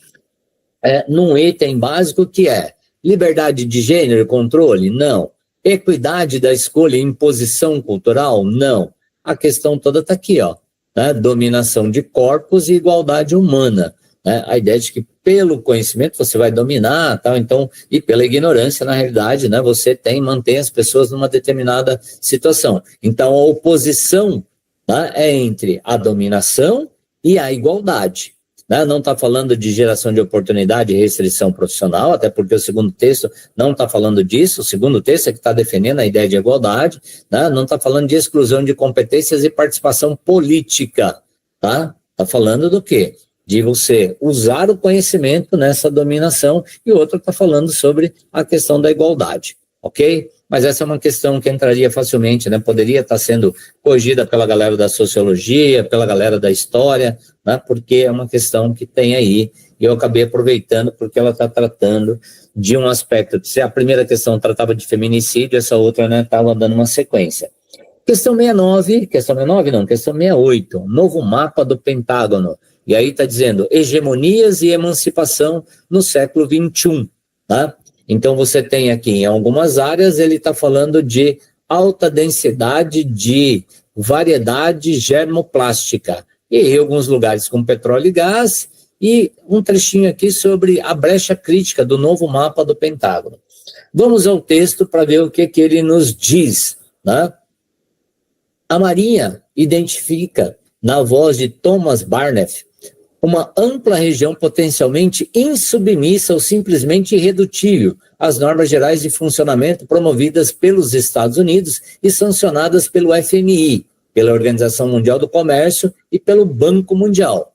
A: num item básico que é liberdade de gênero e controle? Não. Equidade da escolha e imposição cultural? Não. A questão toda está aqui, ó, né? Dominação de corpos e igualdade humana. Né? A ideia de que pelo conhecimento você vai dominar, tal, então, e pela ignorância, na realidade, né, você mantém as pessoas numa determinada situação. Então, a oposição, né, é entre a dominação e a igualdade. Né? Não está falando de geração de oportunidade e restrição profissional, até porque o segundo texto não está falando disso. O segundo texto é que está defendendo a ideia de igualdade, né? Não está falando de exclusão de competências e participação política. Tá? Está falando do quê? De você usar o conhecimento nessa dominação, e o outro está falando sobre a questão da igualdade, ok? Mas essa é uma questão que entraria facilmente, né? Poderia estar sendo corrigida pela galera da sociologia, pela galera da história, né? Porque é uma questão que tem aí, e eu acabei aproveitando porque ela está tratando de um aspecto. Se a primeira questão tratava de feminicídio, essa outra, né, estava dando uma sequência. Questão 68, novo mapa do Pentágono. E aí está dizendo hegemonias e emancipação no século XXI, tá? Então você tem aqui em algumas áreas, ele está falando de alta densidade de variedade germoplástica. E em alguns lugares com petróleo e gás, e um trechinho aqui sobre a brecha crítica do novo mapa do Pentágono. Vamos ao texto para ver o que ele nos diz, né? A Marinha identifica, na voz de Thomas Barnett, uma ampla região potencialmente insubmissa ou simplesmente irredutível às normas gerais de funcionamento promovidas pelos Estados Unidos e sancionadas pelo FMI, pela Organização Mundial do Comércio e pelo Banco Mundial.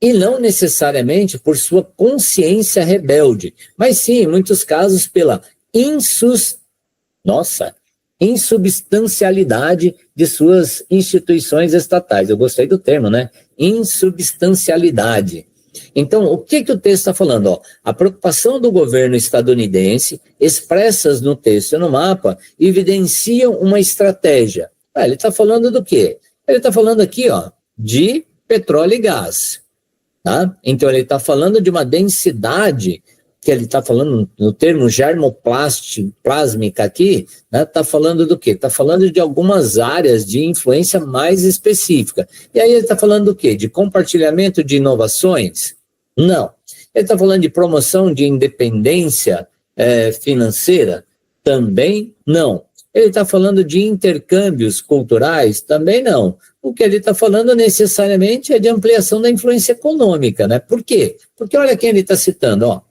A: E não necessariamente por sua consciência rebelde, mas sim, em muitos casos, pela insubstancialidade de suas instituições estatais. Eu gostei do termo, né? Insubstancialidade. Então, o que o texto está falando? Ó, a preocupação do governo estadunidense, expressas no texto e no mapa, evidenciam uma estratégia. Ele está falando do quê? Ele está falando aqui, ó, de petróleo e gás. Tá? Então, ele está falando de uma densidade, que ele está falando no termo germoplásmica aqui, né, está falando do quê? Está falando de algumas áreas de influência mais específica. E aí ele está falando do quê? De compartilhamento de inovações? Não. Ele está falando de promoção de independência financeira? Também não. Ele está falando de intercâmbios culturais? Também não. O que ele está falando necessariamente é de ampliação da influência econômica, né? Por quê? Porque olha quem ele está citando, ó.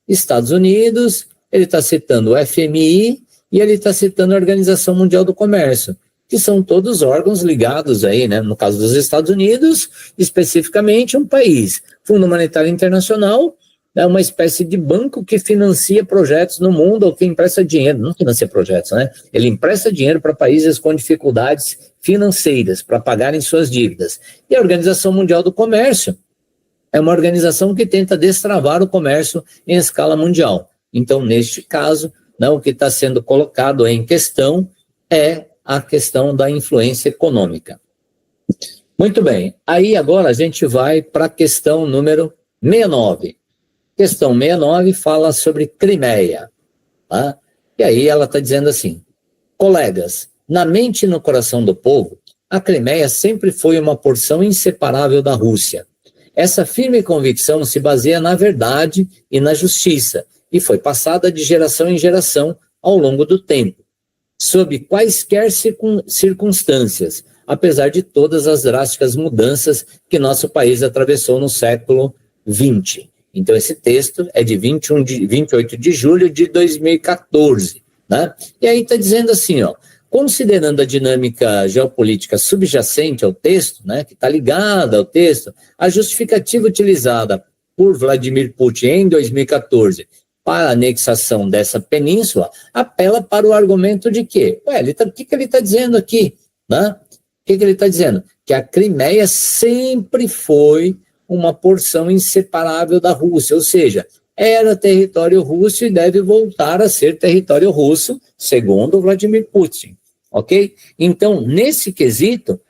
A: Estados Unidos, ele está citando o FMI e ele está citando a Organização Mundial do Comércio, que são todos órgãos ligados aí, né? No caso dos Estados Unidos, especificamente um país, Fundo Monetário Internacional, é uma espécie de banco que financia projetos no mundo ou que empresta dinheiro, não financia projetos, né? Ele empresta dinheiro para países com dificuldades financeiras para pagarem suas dívidas. E a Organização Mundial do Comércio é uma organização que tenta destravar o comércio em escala mundial. Então, neste caso, né, o que está sendo colocado em questão é a questão da influência econômica. Muito bem. Aí agora a gente vai para a questão número 69. Questão 69 fala sobre Crimeia. Tá? E aí ela está dizendo assim: colegas, na mente e no coração do povo, a Crimeia sempre foi uma porção inseparável da Rússia. Essa firme convicção se baseia na verdade e na justiça, e foi passada de geração em geração ao longo do tempo, sob quaisquer circunstâncias, apesar de todas as drásticas mudanças que nosso país atravessou no século XX. Então, esse texto é de 28 de julho de 2014. Né? E aí está dizendo assim, ó, considerando a dinâmica geopolítica subjacente ao texto, né, que está ligada ao texto, a justificativa utilizada por Vladimir Putin em 2014 para a anexação dessa península apela para o argumento de quê? O que ele está dizendo aqui? Né? O que ele está dizendo? Que a Crimeia sempre foi uma porção inseparável da Rússia, ou seja, era território russo e deve voltar a ser território russo, segundo Vladimir Putin, ok? Então, nesse quesito,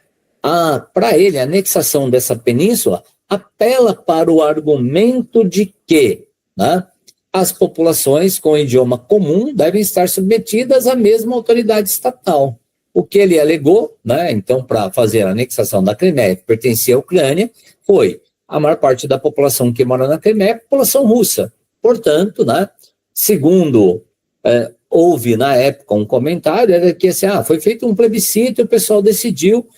A: para ele, a anexação dessa península apela para o argumento de que, né, as populações com idioma comum devem estar submetidas à mesma autoridade estatal. O que ele alegou, né, então, para fazer a anexação da Crimeia, que pertencia à Ucrânia, foi a maior parte da população que mora na Crimeia é a população russa. Portanto, né, segundo houve na época um comentário, era que assim, foi feito um plebiscito e o pessoal decidiu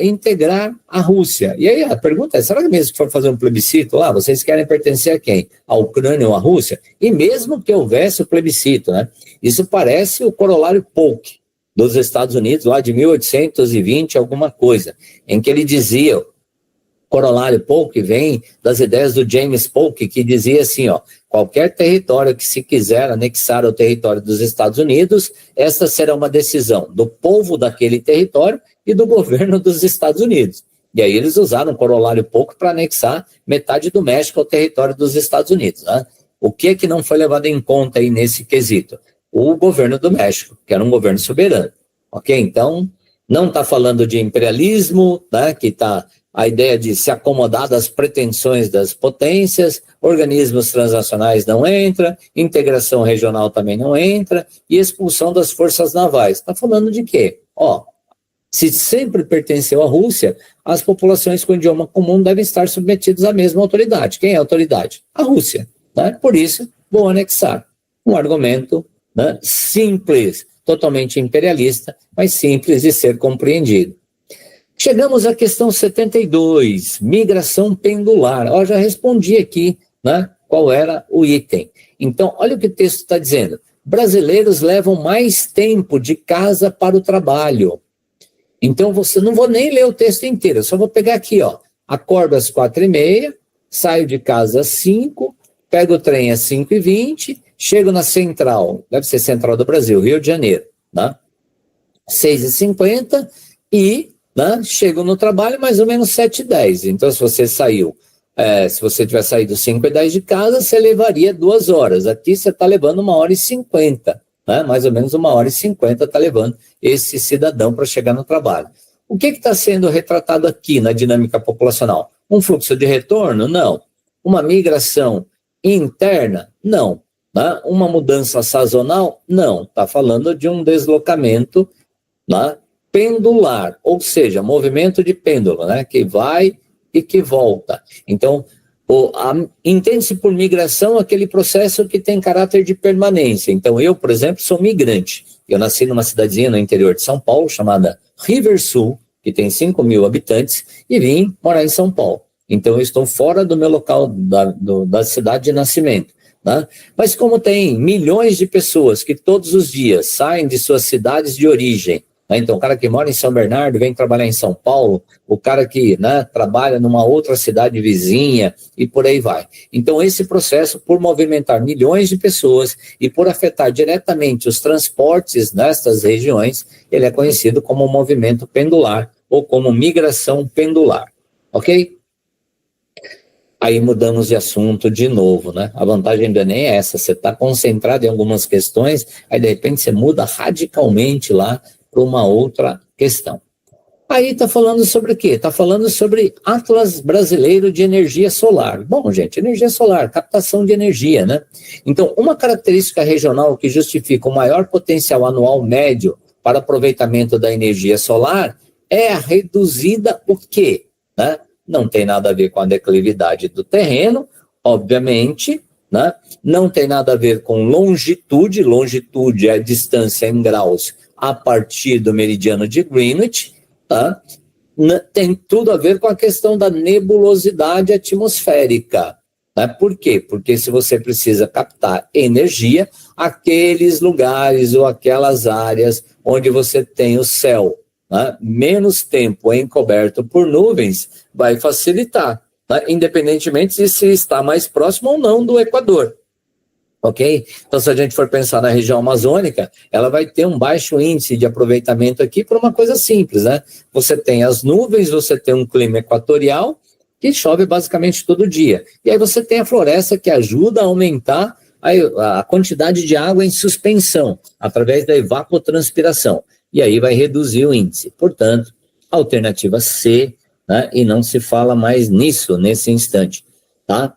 A: integrar a Rússia. E aí a pergunta é, será que mesmo que for fazer um plebiscito lá, vocês querem pertencer a quem? A Ucrânia ou a Rússia? E mesmo que houvesse o plebiscito, né, isso parece o corolário Polk dos Estados Unidos, lá de 1820, alguma coisa, em que ele dizia, corolário Polk vem das ideias do James Polk, que dizia assim, ó, qualquer território que se quiser anexar ao território dos Estados Unidos, esta será uma decisão do povo daquele território e do governo dos Estados Unidos. E aí eles usaram o corolário Polk para anexar metade do México ao território dos Estados Unidos. Né? O que não foi levado em conta aí nesse quesito? O governo do México, que era um governo soberano. Ok? Então, não está falando de imperialismo, né, que está a ideia de se acomodar das pretensões das potências, organismos transnacionais não entra, integração regional também não entra, e expulsão das forças navais. Está falando de quê? Se sempre pertenceu à Rússia, as populações com idioma comum devem estar submetidas à mesma autoridade. Quem é a autoridade? A Rússia. Né? Por isso, vou anexar. Um argumento, né, simples, totalmente imperialista, mas simples de ser compreendido. Chegamos à questão 72, migração pendular. Eu já respondi aqui, né, qual era o item. Então, olha o que o texto está dizendo. Brasileiros levam mais tempo de casa para o trabalho. Então, não vou nem ler o texto inteiro, eu só vou pegar aqui, ó. Acordo às 4h30, saio de casa às 5, pego o trem às 5h20, chego na Central, deve ser Central do Brasil, Rio de Janeiro, né? 6h50 e... né? Chego no trabalho mais ou menos 7h10. Então, se você se você tiver saído 5h10 de casa, você levaria 2 horas. Aqui você está levando 1h50, né? Mais ou menos 1h50 está levando esse cidadão para chegar no trabalho. O que está sendo retratado aqui na dinâmica populacional? Um fluxo de retorno? Não. Uma migração interna? Não. Né? Uma mudança sazonal? Não. Está falando de um deslocamento, né, pendular, ou seja, movimento de pêndulo, né, que vai e que volta. Então, entende-se por migração aquele processo que tem caráter de permanência. Então, eu, por exemplo, sou migrante. Eu nasci numa cidadezinha no interior de São Paulo, chamada Riversul, que tem 5.000 habitantes, e vim morar em São Paulo. Então, eu estou fora do meu local da cidade de nascimento. Né? Mas como tem milhões de pessoas que todos os dias saem de suas cidades de origem, então, o cara que mora em São Bernardo vem trabalhar em São Paulo, o cara que, né, trabalha numa outra cidade vizinha e por aí vai. Então, esse processo, por movimentar milhões de pessoas e por afetar diretamente os transportes nestas regiões, ele é conhecido como movimento pendular ou como migração pendular. Ok? Aí mudamos de assunto de novo, né? A vantagem do Enem é essa, você está concentrado em algumas questões, aí de repente você muda radicalmente lá para uma outra questão. Aí está falando sobre o quê? Está falando sobre Atlas Brasileiro de Energia Solar. Bom, gente, energia solar, captação de energia, né? Então, uma característica regional que justifica o maior potencial anual médio para aproveitamento da energia solar é a reduzida o quê? Né? Não tem nada a ver com a declividade do terreno, obviamente, né? Não tem nada a ver com longitude, longitude é a distância em graus a partir do meridiano de Greenwich, tá? Tem tudo a ver com a questão da nebulosidade atmosférica. Né? Por quê? Porque se você precisa captar energia, aqueles lugares ou aquelas áreas onde você tem o céu, né, menos tempo encoberto por nuvens, vai facilitar, né, independentemente de se está mais próximo ou não do Equador. Ok? Então, se a gente for pensar na região amazônica, ela vai ter um baixo índice de aproveitamento aqui por uma coisa simples, né? Você tem as nuvens, você tem um clima equatorial que chove basicamente todo dia. E aí você tem a floresta que ajuda a aumentar a quantidade de água em suspensão, através da evapotranspiração. E aí vai reduzir o índice. Portanto, alternativa C, né? E não se fala mais nisso, nesse instante, tá?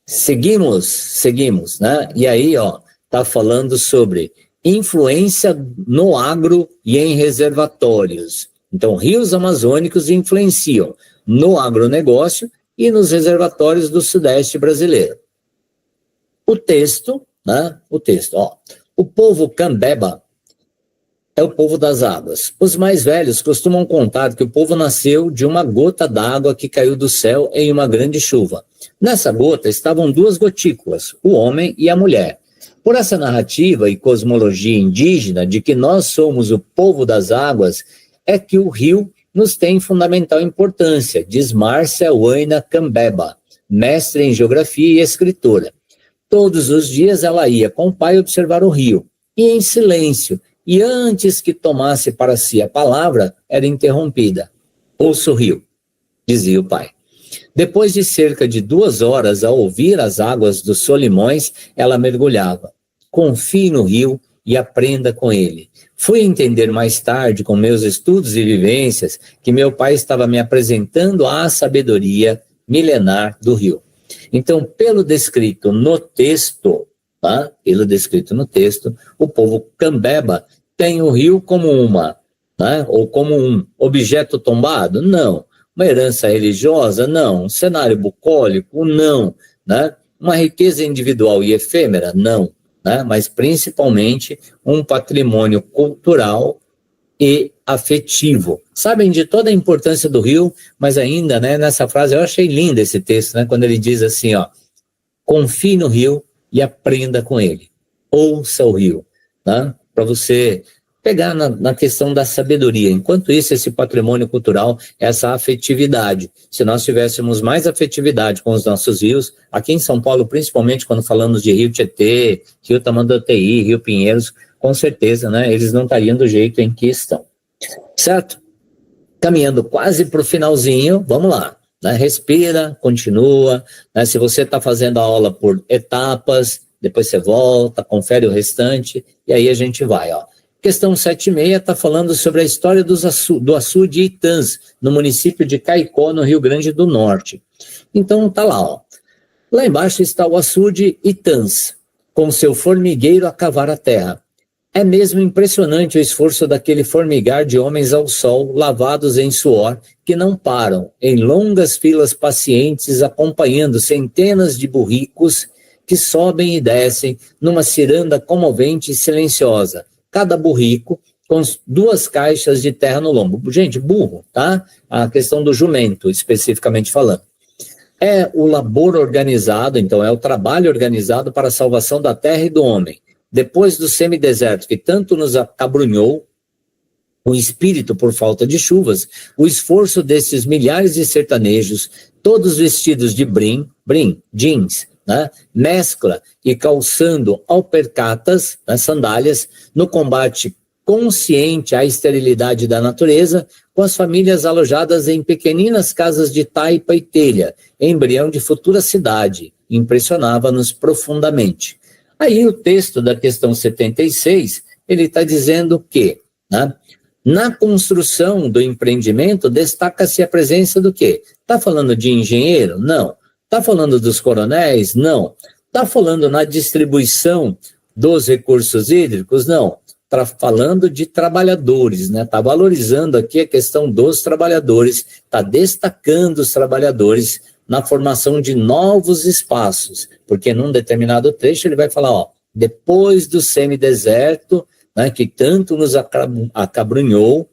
A: Seguimos, né? E aí, ó, tá falando sobre influência no agro e em reservatórios. Então, rios amazônicos influenciam no agronegócio e nos reservatórios do Sudeste brasileiro. O texto, né? Ó. O povo Cambeba é o povo das águas. Os mais velhos costumam contar que o povo nasceu de uma gota d'água que caiu do céu em uma grande chuva. Nessa gota estavam duas gotículas, o homem e a mulher. Por essa narrativa e cosmologia indígena de que nós somos o povo das águas, é que o rio nos tem fundamental importância, diz Márcia Huayna Cambeba, mestre em geografia e escritora. Todos os dias ela ia com o pai observar o rio, e em silêncio, e antes que tomasse para si a palavra, era interrompida. Ouça o rio, dizia o pai. Depois de cerca de 2 horas a ouvir as águas dos Solimões, ela mergulhava. Confie no rio e aprenda com ele. Fui entender mais tarde, com meus estudos e vivências, que meu pai estava me apresentando a sabedoria milenar do rio. Então, pelo descrito no texto, tá? O povo Cambeba tem o rio como né? Ou como um objeto tombado? Não. Uma herança religiosa? Não. Um cenário bucólico? Não. Né? Uma riqueza individual e efêmera? Não. Né? Mas principalmente um patrimônio cultural e afetivo. Sabem de toda a importância do rio, mas ainda, né, nessa frase, eu achei lindo esse texto, né, quando ele diz assim, ó, confie no rio e aprenda com ele. Ouça o rio, né, para você pegar na questão da sabedoria. Enquanto isso, esse patrimônio cultural, essa afetividade. Se nós tivéssemos mais afetividade com os nossos rios, aqui em São Paulo, principalmente quando falamos de Rio Tietê, Rio Tamanduateí, Rio Pinheiros, com certeza, né, eles não estariam do jeito em que estão. Certo? Caminhando quase para o finalzinho, vamos lá. Né? Respira, continua. Né? Se você está fazendo a aula por etapas, depois você volta, confere o restante, e aí a gente vai, ó. Questão 7.6 está falando sobre a história do açude Itãs, no município de Caicó, no Rio Grande do Norte. Então, tá lá, ó. Lá embaixo está o açude Itãs, com seu formigueiro a cavar a terra. É mesmo impressionante o esforço daquele formigar de homens ao sol, lavados em suor, que não param, em longas filas pacientes, acompanhando centenas de burricos que sobem e descem numa ciranda comovente e silenciosa, cada burrico com 2 caixas de terra no lombo. Gente, burro, tá? A questão do jumento, especificamente falando. É o labor organizado, então é o trabalho organizado para a salvação da terra e do homem. Depois do semideserto que tanto nos acabrunhou, o espírito por falta de chuvas, o esforço desses milhares de sertanejos, todos vestidos de brim, jeans, né, mescla e calçando alpercatas, né, sandálias, no combate consciente à esterilidade da natureza, com as famílias alojadas em pequeninas casas de taipa e telha, embrião de futura cidade, impressionava-nos profundamente. Aí o texto da questão 76, ele está dizendo que, né, Na construção do empreendimento, destaca-se a presença do quê? Está falando de engenheiro? Não. Está falando dos coronéis? Não. Está falando na distribuição dos recursos hídricos? Não. Está falando de trabalhadores, né? Está valorizando aqui a questão dos trabalhadores, está destacando os trabalhadores na formação de novos espaços, porque num determinado trecho ele vai falar, ó, depois do semideserto, né, que tanto nos acabrunhou,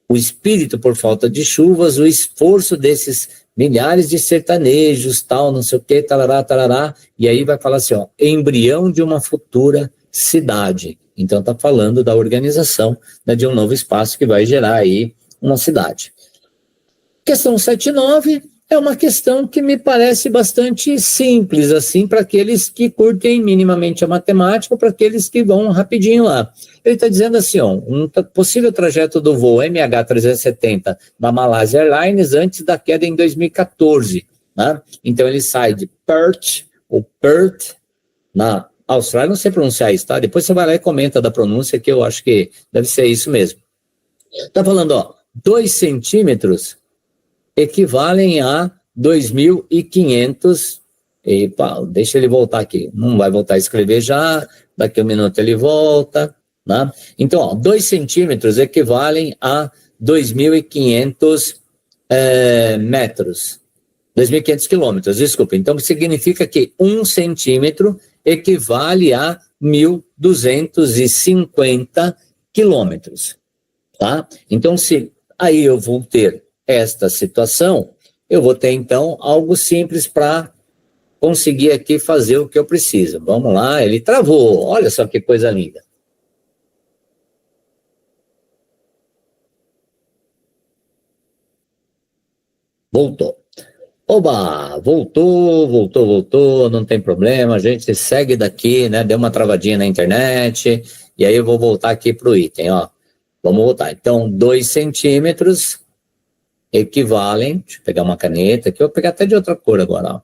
A: o espírito por falta de chuvas, o esforço desses milhares de sertanejos, tal, não sei o que, tarará, tarará, e aí vai falar assim, ó, embrião de uma futura cidade. Então está falando da organização, né, de um novo espaço que vai gerar aí uma cidade. Questão 7.9 é uma questão que me parece bastante simples, assim, para aqueles que curtem minimamente a matemática, para aqueles que vão rapidinho lá. Ele está dizendo assim, ó, um possível trajeto do voo MH370 da Malaysia Airlines antes da queda em 2014, né? Então ele sai de Perth, ou Perth, na Austrália, não sei pronunciar isso, tá? Depois você vai lá e comenta da pronúncia, que eu acho que deve ser isso mesmo. Está falando, ó, 2 centímetros equivalem a 2.500. Epa, deixa ele voltar aqui. Não vai voltar a escrever já. Daqui a um minuto ele volta. Né? Então, ó, 2 centímetros equivalem a 2.500 metros. 2.500 quilômetros, desculpa. Então, significa que 1 centímetro equivale a 1.250 quilômetros. Tá? Então, se aí eu vou ter esta situação, eu vou ter então algo simples para conseguir aqui fazer o que eu preciso. Vamos lá, ele travou, olha só que coisa linda. Voltou. Oba, voltou, não tem problema, a gente segue daqui, né, deu uma travadinha na internet, e aí eu vou voltar aqui para o item, ó. Vamos voltar, então 2 centímetros equivalem, deixa eu pegar uma caneta aqui, eu vou pegar até de outra cor agora, ó.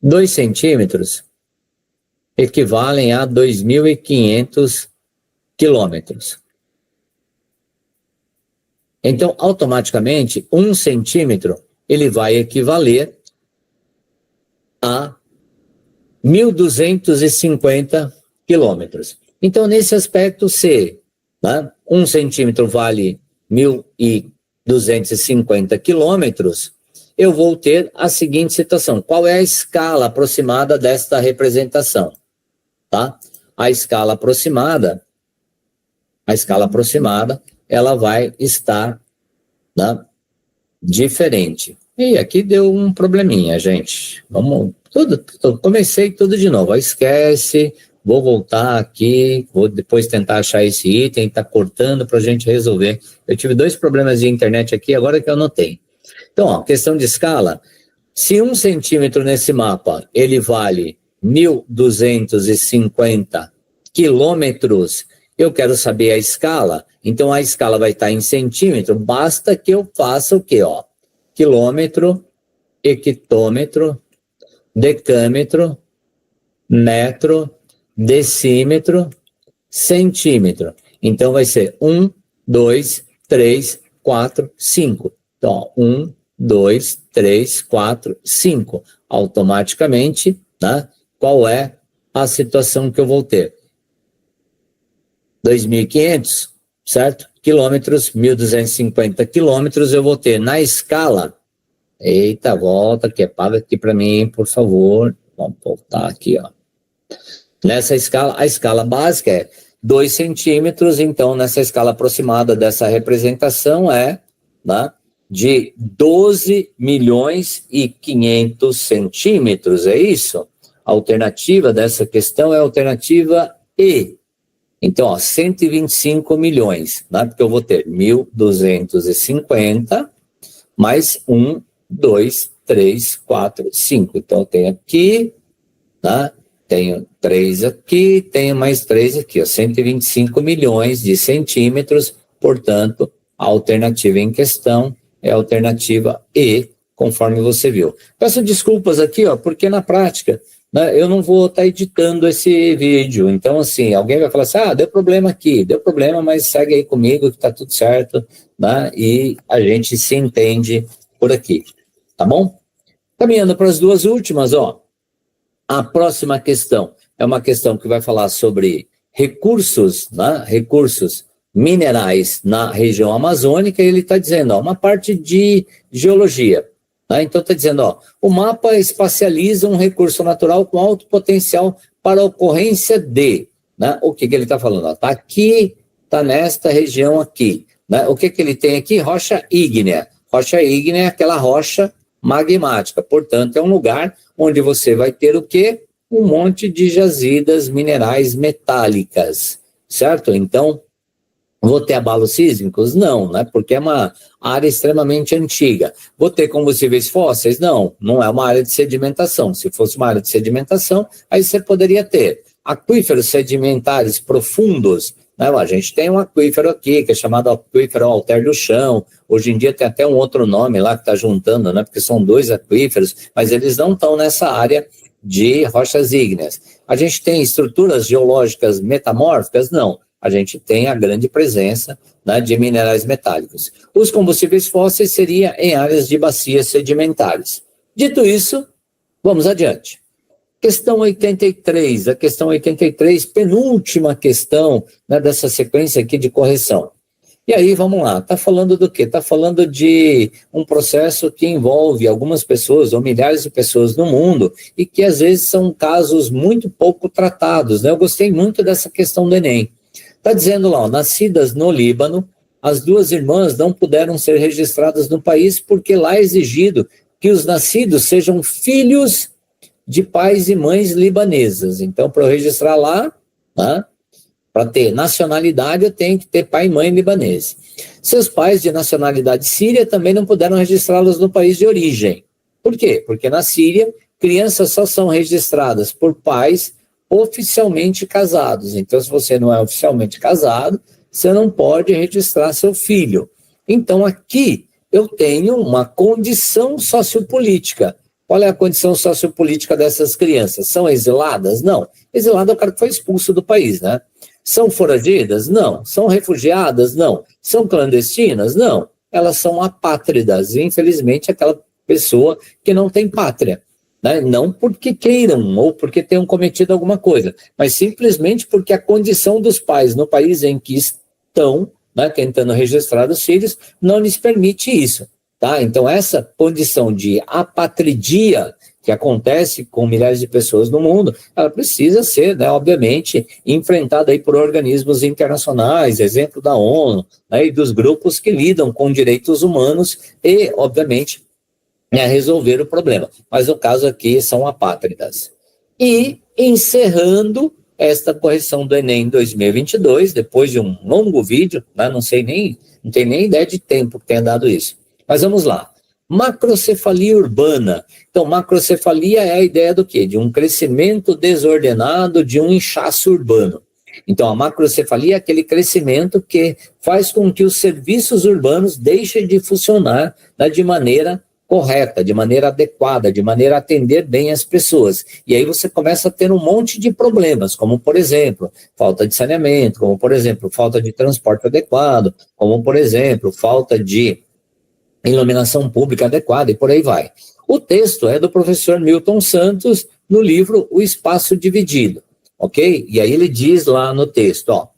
A: 2 centímetros equivalem a 2.500 quilômetros. Então, automaticamente, 1 centímetro, ele vai equivaler a 1.250 quilômetros. Então, nesse aspecto, se, né, 1 centímetro vale 1.250 quilômetros, eu vou ter a seguinte situação. Qual é a escala aproximada desta representação? Tá? A escala aproximada, ela vai estar, né, diferente. E aqui deu um probleminha, gente. Vamos, eu comecei tudo de novo. Esquece, vou voltar aqui, vou depois tentar achar esse item, tá cortando para a gente resolver. Eu tive 2 problemas de internet aqui, agora que eu notei. Então, ó, questão de escala, se 1 centímetro nesse mapa, ele vale 1.250 quilômetros, eu quero saber a escala, então a escala vai estar em centímetro, basta que eu faça o quê? Ó? Quilômetro, hectômetro, decâmetro, metro, decímetro, centímetro. Então vai ser 1, 2, 3, 4, 5. Então, ó, 1, 2, 3, 4, 5. Automaticamente, né? Qual é a situação que eu vou ter? 2.500, certo? Quilômetros, 1.250 quilômetros, eu vou ter na escala. Eita, volta aqui, apaga aqui para mim, por favor. Vamos voltar aqui, ó. Nessa escala, a escala básica é 2 centímetros, então nessa escala aproximada dessa representação é, né, de 12.500.000 centímetros, é isso? A alternativa dessa questão é a alternativa E. Então, ó, 125 milhões, né? Porque eu vou ter 1.250 mais 1, 2, 3, 4, 5. Então, eu tenho aqui, né? Tenho 3 aqui, tenho mais 3 aqui, ó, 125 milhões de centímetros, portanto, a alternativa em questão é a alternativa E, conforme você viu. Peço desculpas aqui, ó, porque na prática né, eu não vou estar editando esse vídeo. Então, assim, alguém vai falar assim, deu problema aqui, deu problema, mas segue aí comigo que está tudo certo, né, e a gente se entende por aqui, tá bom? Caminhando para as duas últimas, a próxima questão é uma questão que vai falar sobre recursos, né, recursos minerais na região amazônica, e ele está dizendo, uma parte de geologia. Então está dizendo, o mapa espacializa um recurso natural com alto potencial para a ocorrência de, né? O que ele está falando? Está aqui, está nesta região aqui. Né? O que ele tem aqui? Rocha ígnea. Rocha ígnea é aquela rocha magmática. Portanto, é um lugar onde você vai ter o quê? Um monte de jazidas minerais metálicas, certo? Então, vou ter abalos sísmicos? Não, né? Porque é uma área extremamente antiga. Vou ter combustíveis fósseis? Não, não é uma área de sedimentação. Se fosse uma área de sedimentação, aí você poderia ter aquíferos sedimentares profundos, né? A gente tem um aquífero aqui, que é chamado aquífero alter do chão. Hoje em dia tem até um outro nome lá que está juntando, né? Porque são dois aquíferos, mas eles não estão nessa área de rochas ígneas. A gente tem estruturas geológicas metamórficas? Não. A gente tem a grande presença, né, de minerais metálicos. Os combustíveis fósseis seria em áreas de bacias sedimentares. Dito isso, vamos adiante. Questão 83, a questão 83, penúltima questão, né, dessa sequência aqui de correção. E aí, vamos lá, está falando do quê? Está falando de um processo que envolve algumas pessoas, ou milhares de pessoas no mundo, e que às vezes são casos muito pouco tratados, né? Eu gostei muito dessa questão do Enem. Está dizendo lá, nascidas no Líbano, as duas irmãs não puderam ser registradas no país porque lá é exigido que os nascidos sejam filhos de pais e mães libanesas. Então, para eu registrar lá, né, para ter nacionalidade, eu tenho que ter pai e mãe libanês. Seus pais de nacionalidade síria também não puderam registrá-los no país de origem. Por quê? Porque na Síria, crianças só são registradas por pais oficialmente casados. Então, se você não é oficialmente casado, você não pode registrar seu filho. Então, aqui eu tenho uma condição sociopolítica. Qual é a condição sociopolítica dessas crianças? São exiladas? Não. Exilado é o cara que foi expulso do país, né? São foragidas? Não. São refugiadas? Não. São clandestinas? Não. Elas são apátridas. Infelizmente, aquela pessoa que não tem pátria. Né? Não porque queiram ou porque tenham cometido alguma coisa, mas simplesmente porque a condição dos pais no país em que estão, né, tentando registrar os filhos, não lhes permite isso. Tá? Então, essa condição de apatridia que acontece com milhares de pessoas no mundo, ela precisa ser, né, obviamente, enfrentada aí por organismos internacionais, exemplo da ONU, né, e dos grupos que lidam com direitos humanos e, obviamente, resolver o problema. Mas o caso aqui são apátridas. E, encerrando esta correção do Enem 2022, depois de um longo vídeo, né, não tenho nem ideia de tempo que tenha dado isso. Mas vamos lá. Macrocefalia urbana. Então, macrocefalia é a ideia do quê? De um crescimento desordenado, de um inchaço urbano. Então, a macrocefalia é aquele crescimento que faz com que os serviços urbanos deixem de funcionar, né, de maneira correta, de maneira adequada, de maneira a atender bem as pessoas. E aí você começa a ter um monte de problemas, como, por exemplo, falta de saneamento, como, por exemplo, falta de transporte adequado, como, por exemplo, falta de iluminação pública adequada, e por aí vai. O texto é do professor Milton Santos, no livro O Espaço Dividido, ok? E aí ele diz lá no texto,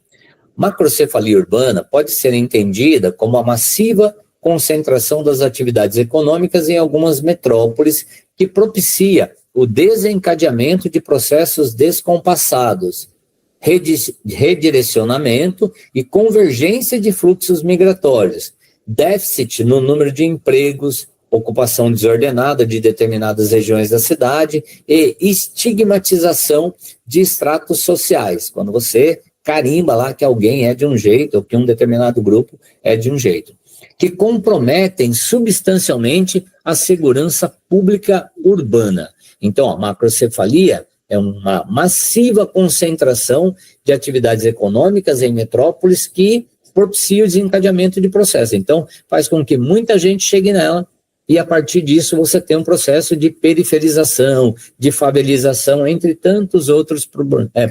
A: macrocefalia urbana pode ser entendida como a massiva concentração das atividades econômicas em algumas metrópoles que propicia o desencadeamento de processos descompassados, redirecionamento e convergência de fluxos migratórios, déficit no número de empregos, ocupação desordenada de determinadas regiões da cidade e estigmatização de estratos sociais, quando você carimba lá que alguém é de um jeito ou que um determinado grupo é de um jeito, que comprometem substancialmente a segurança pública urbana. Então, a macrocefalia é uma massiva concentração de atividades econômicas em metrópoles que propicia o desencadeamento de processo. Então, faz com que muita gente chegue nela e a partir disso você tem um processo de periferização, de favelização, entre tantos outros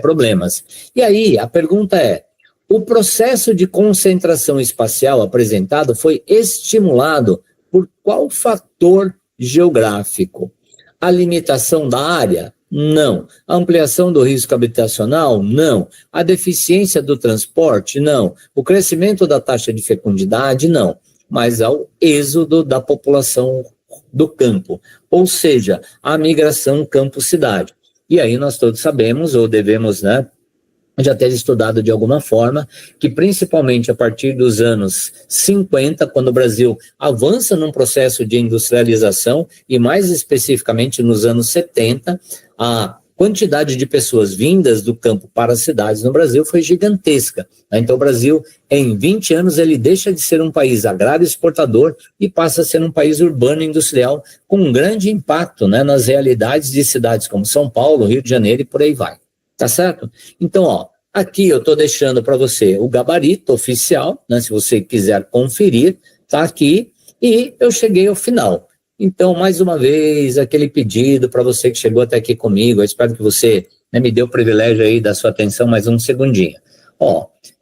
A: problemas. E aí, a pergunta é, o processo de concentração espacial apresentado foi estimulado por qual fator geográfico? A limitação da área? Não. A ampliação do risco habitacional? Não. A deficiência do transporte? Não. O crescimento da taxa de fecundidade? Não. Mas ao êxodo da população do campo, ou seja, a migração campo-cidade. E aí nós todos sabemos, ou devemos, já ter estudado de alguma forma, que principalmente a partir dos anos 50, quando o Brasil avança num processo de industrialização, e mais especificamente nos anos 70, a quantidade de pessoas vindas do campo para as cidades no Brasil foi gigantesca. Então o Brasil, em 20 anos, ele deixa de ser um país agrário exportador e passa a ser um país urbano industrial, com um grande impacto nas realidades de cidades como São Paulo, Rio de Janeiro e por aí vai. Tá certo? Então, aqui eu estou deixando para você o gabarito oficial, se você quiser conferir, tá aqui, e eu cheguei ao final. Então, mais uma vez, aquele pedido para você que chegou até aqui comigo, eu espero que você me dê o privilégio aí da sua atenção mais um segundinho.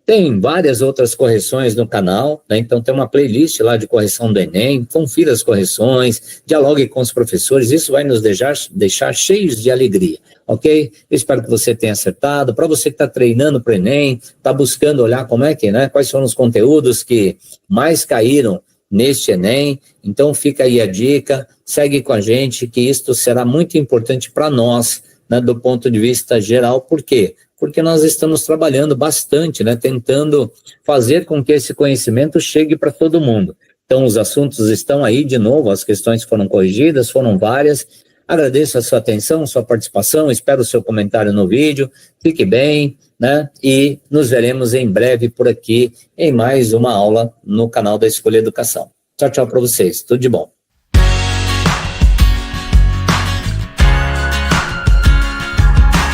A: Tem várias outras correções no canal, então tem uma playlist lá de correção do Enem, confira as correções, dialogue com os professores, isso vai nos deixar cheios de alegria, ok? Eu espero que você tenha acertado. Para você que está treinando para o Enem, está buscando olhar como é que, quais foram os conteúdos que mais caíram neste Enem, então fica aí a dica, segue com a gente, que isto será muito importante para nós, do ponto de vista geral. Por quê? Porque nós estamos trabalhando bastante, tentando fazer com que esse conhecimento chegue para todo mundo. Então, os assuntos estão aí de novo, as questões foram corrigidas, foram várias. Agradeço a sua atenção, sua participação, espero o seu comentário no vídeo, fique bem, e nos veremos em breve por aqui em mais uma aula no canal da Escolha Educação. Tchau, tchau para vocês, tudo de bom.